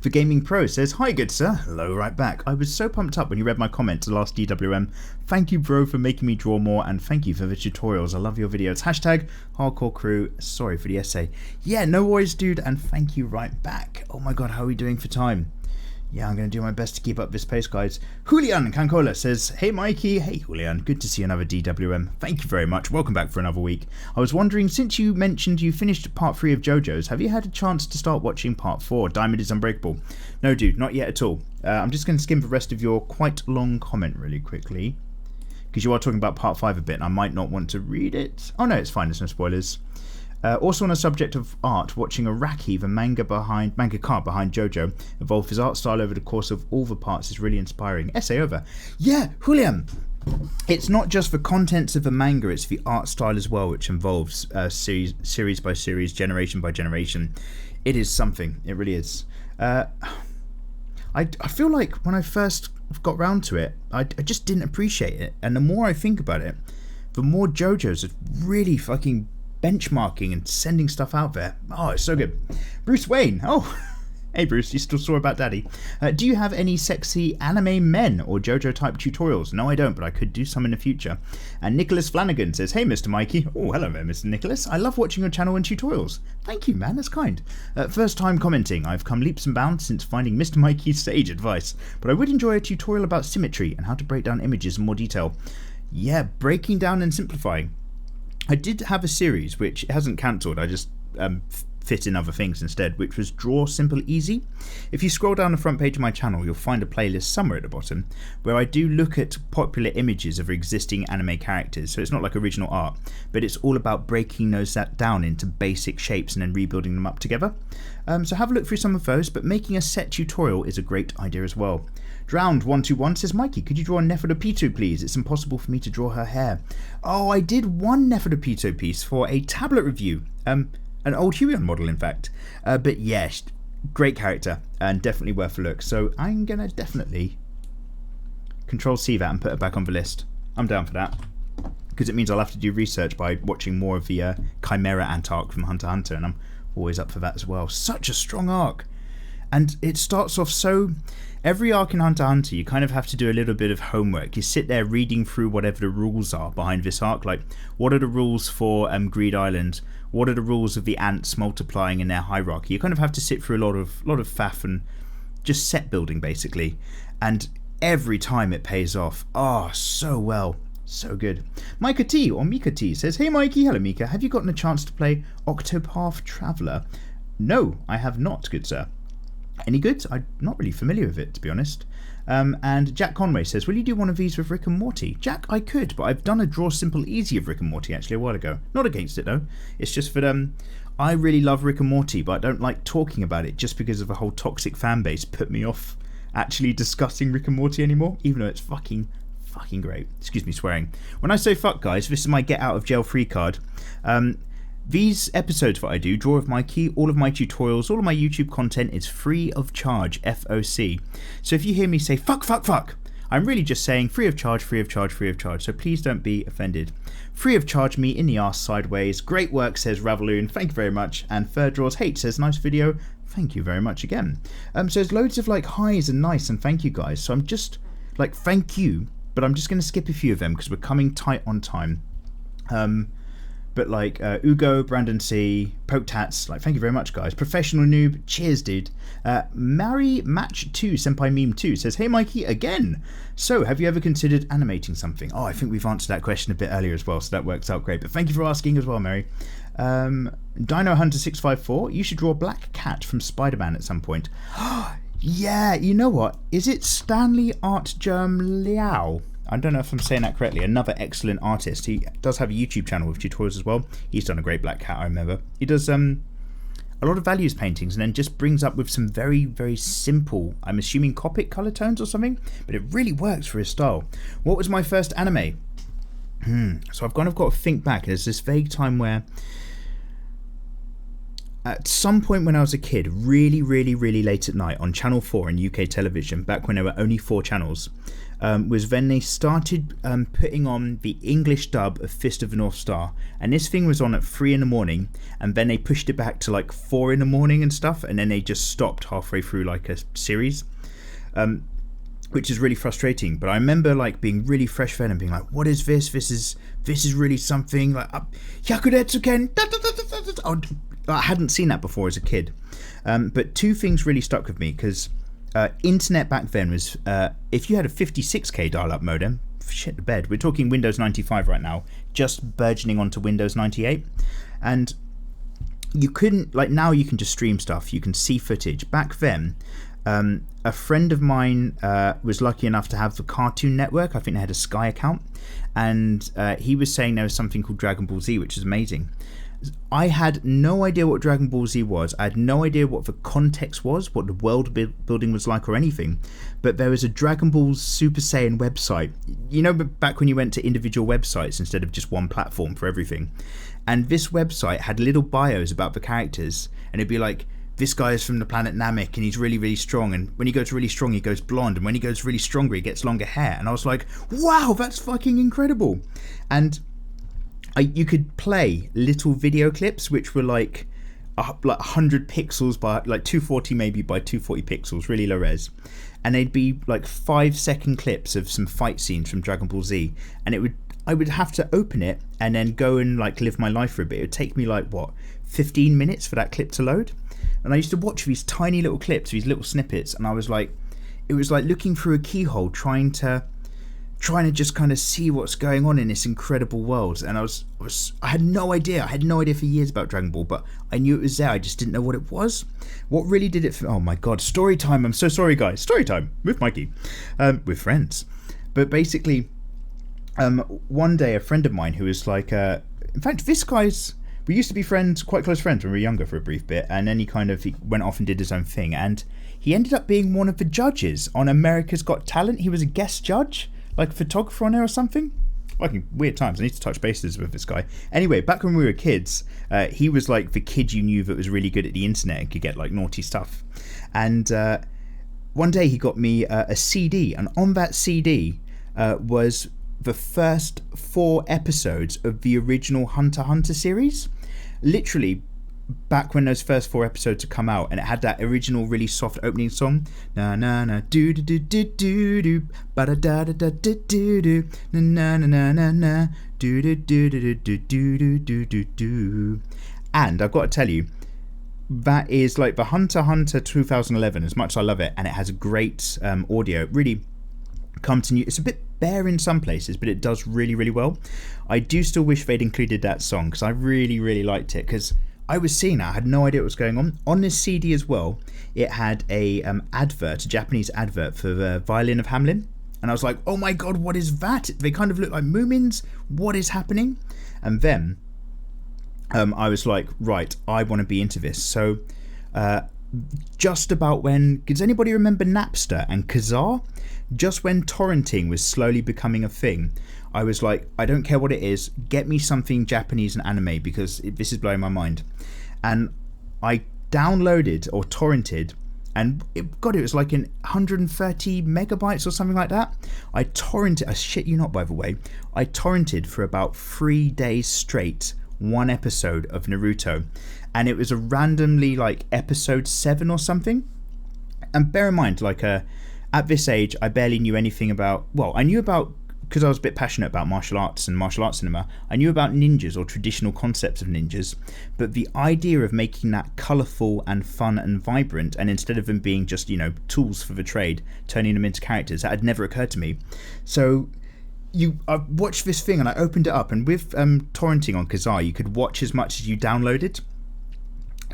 The Gaming Pro says, hi good sir, hello right back. I was so pumped up when you read my comment to the last DWM. Thank you bro for making me draw more, and thank you for the tutorials. I love your videos. Hashtag hardcore crew, sorry for the essay. Yeah, no worries dude, and thank you right back. Oh my god, how are we doing for time? Yeah, I'm going to do my best to keep up this pace, guys. Julian Cancola says, hey Mikey. Hey Julian, good to see another DWM. Thank you very much. Welcome back for another week. I was wondering, since you mentioned you finished part 3 of JoJo's, have you had a chance to start watching part 4, Diamond is Unbreakable? No dude, not yet at all. I'm just going to skim the rest of your quite long comment really quickly, because you are talking about part 5 a bit and I might not want to read it. Oh no, it's fine, there's no spoilers. Also on the subject of art, watching Araki, the manga card behind JoJo, evolve his art style over the course of all the parts is really inspiring. Essay over. Yeah, Julian, it's not just the contents of the manga, it's the art style as well, which involves series by series, generation by generation. It is something, it really is. I feel like when I first got round to it, I just didn't appreciate it, and the more I think about it, the more JoJo's is really fucking benchmarking and sending stuff out there. Oh, it's so good. Bruce Wayne. Oh, hey Bruce, you still sore about daddy. Do you have any sexy anime men or JoJo type tutorials? No, I don't, but I could do some in the future. And Nicholas Flanagan says, hey Mr. Mikey. Oh, hello there, Mr. Nicholas. I love watching your channel and tutorials. Thank you, man, that's kind. First time commenting. I've come leaps and bounds since finding Mr. Mikey's sage advice, but I would enjoy a tutorial about symmetry and how to break down images in more detail. Yeah, breaking down and simplifying. I did have a series which hasn't cancelled, I just fit in other things instead, which was Draw Simple Easy. If you scroll down the front page of my channel, you'll find a playlist somewhere at the bottom where I do look at popular images of existing anime characters. So it's not like original art, but it's all about breaking those down into basic shapes and then rebuilding them up together. So have a look through some of those, but making a set tutorial is a great idea as well. Drowned121 says, Mikey, could you draw Nefertiti please? It's impossible for me to draw her hair. Oh, I did one Nefertiti piece for a tablet review. An old Huion model, in fact. But yes, great character and definitely worth a look. So I'm going to definitely Control-C that and put it back on the list. I'm down for that. Because it means I'll have to do research by watching more of the Chimera Ant arc from Hunter x Hunter, and I'm always up for that as well. Such a strong arc. And it starts off so... Every arc in Hunter x Hunter, you kind of have to do a little bit of homework. You sit there reading through whatever the rules are behind this arc. Like, what are the rules for Greed Island? What are the rules of the ants multiplying in their hierarchy? You kind of have to sit through a lot of faff and just set building, basically. And every time it pays off. Oh, so well. So good. Mika T, or Mika T, says, hey Mikey, hello Mika, have you gotten a chance to play Octopath Traveler? No, I have not, good sir. Any good? I'm not really familiar with it, to be honest. And Jack Conway says, will you do one of these with Rick and Morty? Jack, I could, but I've done a Draw Simple Easy of Rick and Morty actually a while ago. Not against it though. It's just that I really love Rick and Morty, but I don't like talking about it just because of a whole toxic fan base put me off actually discussing Rick and Morty anymore, even though it's fucking great. Excuse me swearing. When I say fuck, guys, this is my get out of jail free card. These episodes that I do, Draw With Mikey, all of my tutorials, all of my YouTube content is free of charge, FOC. So if you hear me say fuck, I'm really just saying free of charge, free of charge, free of charge. So please don't be offended. Free of charge me in the arse sideways. Great work, says Ravaloon. Thank you very much. And Third Draws Hate says, nice video. Thank you very much again. So there's loads of like highs and nice and thank you guys. So I'm just like, thank you, but I'm just going to skip a few of them because we're coming tight on time. But like Ugo, Brandon C, Poke Tats, like thank you very much guys. Professional Noob, cheers dude. Mary Match 2, Senpai Meme 2 says, hey Mikey, again. So have you ever considered animating something? Oh, I think we've answered that question a bit earlier as well, so that works out great. But thank you for asking as well, Mary. Dino Hunter 654, you should draw Black Cat from Spider-Man at some point. Yeah, you know what? Is it Stanley Art Germ Liao? I don't know if I'm saying that correctly. Another excellent artist. He does have a YouTube channel with tutorials as well. He's done a great Black Cat, I remember. He does a lot of values paintings and then just brings up with some very, very simple, I'm assuming Copic color tones or something, but it really works for his style. What was my first anime? So I've kind of got to think back. There's this vague time where at some point when I was a kid, really, really, really late at night on Channel 4 in UK television, back when there were only 4 channels, was when they started putting on the English dub of Fist of the North Star. And this thing was on at 3 in the morning, and then they pushed it back to like 4 in the morning and stuff, and then they just stopped halfway through like a series, which is really frustrating. But I remember like being really fresh then and being like, what is this? This is really something. Like, Yakuretsuken. I hadn't seen that before as a kid. But 2 things really stuck with me, because internet back then was, if you had a 56k dial-up modem, shit the bed, we're talking Windows 95 right now, just burgeoning onto Windows 98, and you couldn't, like now you can just stream stuff, you can see footage. Back then, a friend of mine was lucky enough to have the Cartoon Network. I think they had a Sky account, and he was saying there was something called Dragon Ball Z, which is amazing. I had no idea what Dragon Ball Z was. I had no idea what the context was, what the world building was like or anything. But there was a Dragon Ball Super Saiyan website. You know, back when you went to individual websites instead of just one platform for everything. And this website had little bios about the characters. And it'd be like, this guy is from the planet Namek and he's really, really strong. And when he goes really strong, he goes blonde. And when he goes really stronger, he gets longer hair. And I was like, wow, that's fucking incredible. And you could play little video clips which were like 100 pixels by like 240 maybe by 240 pixels, really low res, and they'd be like 5-second clips of some fight scenes from Dragon Ball Z, and I would have to open it and then go and like live my life for a bit. It would take me like 15 minutes for that clip to load, and I used to watch these tiny little clips, these little snippets, and I was like, it was like looking through a keyhole trying to just kind of see what's going on in this incredible world. And I had no idea for years about Dragon Ball, but I knew it was there. I just didn't know what it was. What really did it for, oh my god, story time. I'm so sorry guys, story time with Mikey, with friends. But basically, one day a friend of mine who was like, in fact we used to be friends, quite close friends when we were younger for a brief bit, and then he went off and did his own thing, and he ended up being one of the judges on America's Got Talent. He was a guest judge, like a photographer on there or something. Fucking weird times. I need to touch bases with this guy. Anyway, back when we were kids, he was like the kid you knew that was really good at the internet and could get like naughty stuff. And one day he got me a CD, and on that CD was the first 4 episodes of the original Hunter x Hunter series. Literally back when those first 4 episodes had come out, and it had that original really soft opening song, na na na do do do do do do ba da da da da do do na na na na na do do do do do do do do do. And I've got to tell you, that is like the Hunter x Hunter 2011, as much as I love it, and it has a great audio. It really come to new. It's a bit bare in some places, but it does really, really well. I do still wish they'd included that song, because I really, really liked it, because I was seeing that, I had no idea what was going on. On this CD as well, it had a Japanese advert for the Violin of Hamelin. And I was like, oh my god, what is that? They kind of look like Moomins. What is happening? And then I was like, right, I want to be into this. So just about when, does anybody remember Napster and Kazaa? Just when torrenting was slowly becoming a thing, I was like, I don't care what it is, get me something Japanese and anime, because this is blowing my mind. And I downloaded or torrented, and it was like in 130 megabytes or something like that. I torrented, I shit you not by the way, I torrented for about 3 days straight 1 episode of Naruto, and it was a randomly like episode 7 or something. And bear in mind, like at this age, I barely knew anything about, well, I knew about, because I was a bit passionate about martial arts and martial arts cinema, I knew about ninjas or traditional concepts of ninjas, but the idea of making that colourful and fun and vibrant, and instead of them being just, tools for the trade, turning them into characters, that had never occurred to me. So I watched this thing and I opened it up, and with torrenting on Kazaa, you could watch as much as you downloaded.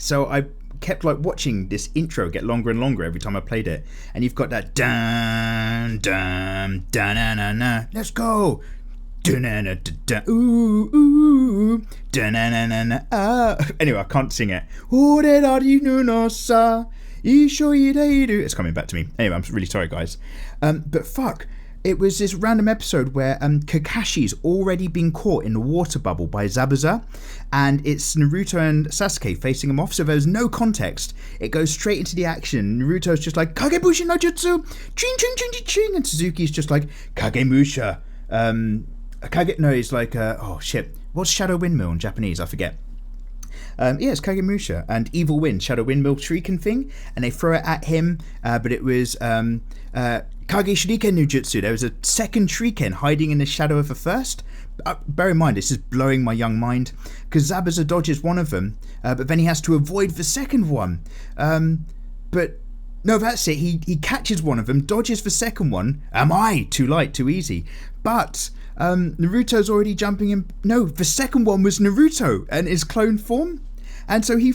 So I kept like watching this intro get longer and longer every time I played it, and you've got that dun dun dun na na na, let's go, dun na na dun ooh ooh dun na na na na ah. Anyway, I can't sing it. It's coming back to me. Anyway, I'm really sorry guys, but fuck, It was this random episode where Kakashi's already been caught in a water bubble by Zabuza, and it's Naruto and Sasuke facing him off, so there's no context. It goes straight into the action. Naruto's just like, Kagebushi no jutsu, ching ching ching ching ching, and Suzuki's just like, Kagemusha. It's like, oh shit, what's Shadow Windmill in Japanese? I forget. It's Kagemusha and Evil Wind, Shadow Windmill Shuriken thing, and they throw it at him, but it was Kage Shuriken no Jutsu. There was a second Shuriken hiding in the shadow of the first. Bear in mind, this is blowing my young mind, because Zabuza dodges one of them, but then he has to avoid the second one. But no, that's it. He catches one of them, dodges the second one. Am I? Too light, too easy. But Naruto's already jumping in. No, the second one was Naruto and his clone form. And so he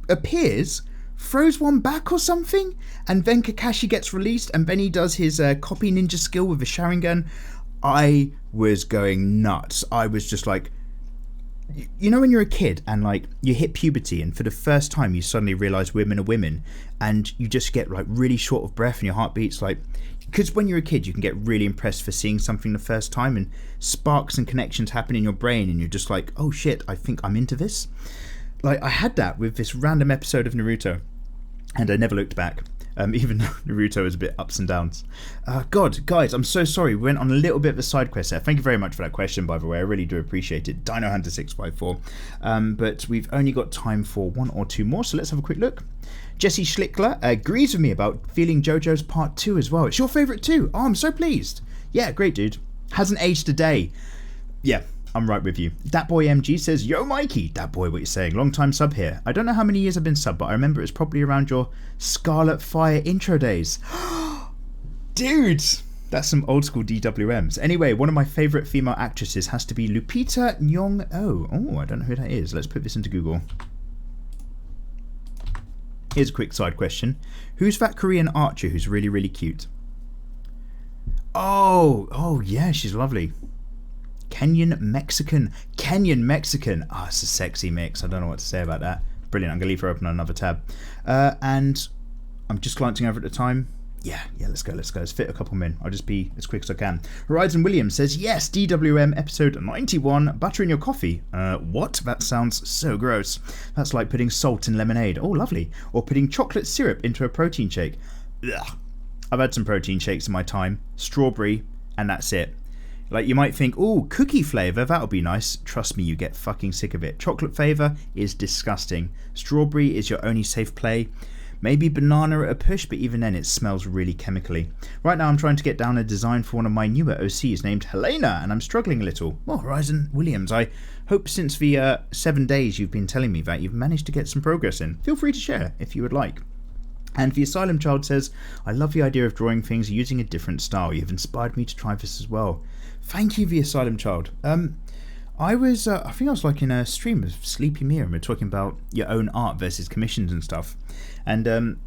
appears, throws one back or something, and then Kakashi gets released, and then he does his copy ninja skill with the Sharingan. I was going nuts. I was just like, you know when you're a kid and like you hit puberty and for the first time you suddenly realise women are women, and you just get like really short of breath and your heart beats like, because when you're a kid you can get really impressed for seeing something the first time and sparks and connections happen in your brain and you're just like, oh shit, I think I'm into this. Like, I had that with this random episode of Naruto, and I never looked back, even though Naruto is a bit ups and downs. God, guys, I'm so sorry. We went on a little bit of a side quest there. Thank you very much for that question, by the way. I really do appreciate it. Dino Hunter 654. But we've only got time for one or two more, so let's have a quick look. Jesse Schlickler agrees with me about feeling JoJo's Part 2 as well. It's your favourite too. Oh, I'm so pleased. Yeah, great, dude. Hasn't aged a day. Yeah. I'm right with you. Dat Boy MG says, Yo Mikey! Dat Boy, what you saying? Long time sub here. I don't know how many years I've been sub, but I remember it was probably around your Scarlet Fire intro days. Dude! That's some old school DWMs. Anyway, one of my favourite female actresses has to be Lupita Nyong'o. Oh, I don't know who that is. Let's put this into Google. Here's a quick side question. Who's that Korean archer who's really, really cute? Oh yeah, she's lovely. Kenyan Mexican. Ah, it's a sexy mix. I don't know what to say about that. Brilliant. I'm going to leave her open on another tab. And I'm just glancing over at the time. Yeah, let's go. Let's fit a couple more in. I'll just be as quick as I can. Horizon Williams says, yes, DWM episode 91, butter in your coffee. What? That sounds so gross. That's like putting salt in lemonade. Oh, lovely. Or putting chocolate syrup into a protein shake. Ugh. I've had some protein shakes in my time. Strawberry, and that's it. Like, you might think, oh, cookie flavour, that'll be nice. Trust me, you get fucking sick of it. Chocolate flavour is disgusting. Strawberry is your only safe play. Maybe banana at a push, but even then it smells really chemically. Right now I'm trying to get down a design for one of my newer OCs named Helena, and I'm struggling a little. Well, Horizon Williams, I hope since the 7 days you've been telling me that you've managed to get some progress in. Feel free to share if you would like. And the Asylum Child says, I love the idea of drawing things using a different style. You've inspired me to try this as well. Thank you, the Asylum Child. I think I was like in a stream of Sleepy Mirror and we're talking about your own art versus commissions and stuff. And I'm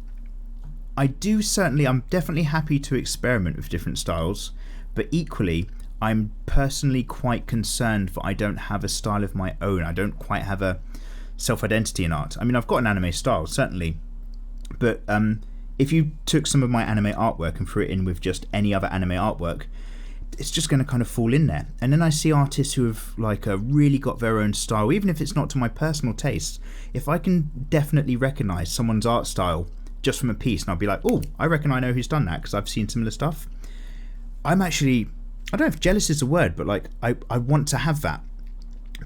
definitely happy to experiment with different styles, but equally, I'm personally quite concerned that I don't have a style of my own. I don't quite have a self-identity in art. I mean, I've got an anime style, certainly, but if you took some of my anime artwork and threw it in with just any other anime artwork, it's just going to kind of fall in there. And then I see artists who have really got their own style, even if it's not to my personal taste. If I can definitely recognise someone's art style just from a piece, and I'll be like, oh, I reckon I know who's done that because I've seen similar stuff. I'm actually, I don't know if jealous is a word, but like I want to have that,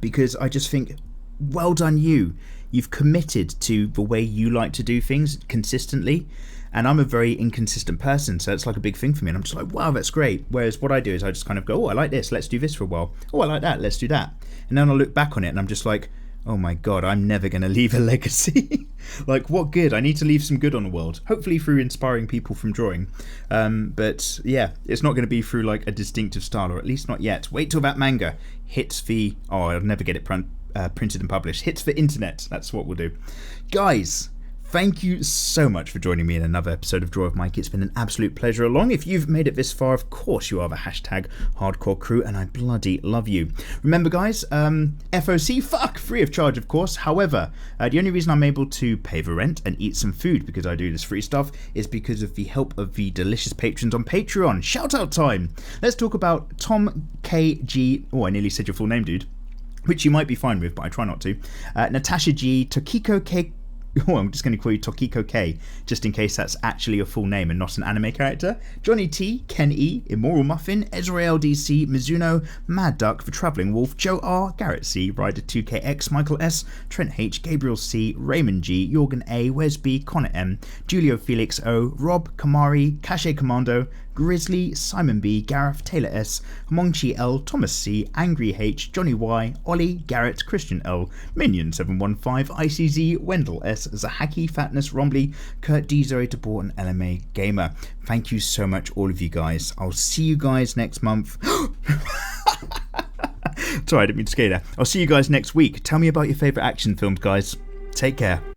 because I just think, well done you. You've committed to the way you like to do things consistently. And I'm a very inconsistent person, so it's like a big thing for me. And I'm just like, wow, that's great. Whereas what I do is I just kind of go, oh, I like this, let's do this for a while. Oh, I like that, let's do that. And then I'll look back on it and I'm just like, oh my God, I'm never going to leave a legacy. Like, what good? I need to leave some good on the world. Hopefully through inspiring people from drawing. But yeah, it's not going to be through like a distinctive style, or at least not yet. Wait till that manga hits the, oh, I'll never get it printed and published. Hits the internet. That's what we'll do. Guys, Thank you so much for joining me in another episode of Draw With Mikey. It's been an absolute pleasure along. If you've made it this far, of course you are the hashtag hardcore crew, and I bloody love you. Remember, guys, FOC, free of charge, of course. However, the only reason I'm able to pay the rent and eat some food because I do this free stuff is because of the help of the delicious patrons on Patreon. Shout out time! Let's talk about Tom KG. Oh, I nearly said your full name, dude. Which you might be fine with, but I try not to. Natasha G, Tokiko K. Oh, I'm just going to call you Tokiko K, just in case that's actually your full name and not an anime character. Johnny T, Ken E, Immoral Muffin, Ezra LDC, Mizuno, Mad Duck, The Travelling Wolf, Joe R, Garrett C, Ryder 2KX, Michael S, Trent H, Gabriel C, Raymond G, Jorgen A, Wes B, Connor M, Julio Felix O, Rob, Kamari, Cache Commando, Grizzly, Simon B, Gareth, Taylor S, Mongchi L, Thomas C, Angry H, Johnny Y, Ollie, Garrett, Christian L, Minion 715, ICZ, Wendell S, Zahaki, Fatness, Rombly, Kurt D, Zoe DeBoer, and LMA Gamer. Thank you so much, all of you guys. I'll see you guys next month. Sorry, I didn't mean to scare you there. I'll see you guys next week. Tell me about your favourite action films, guys. Take care.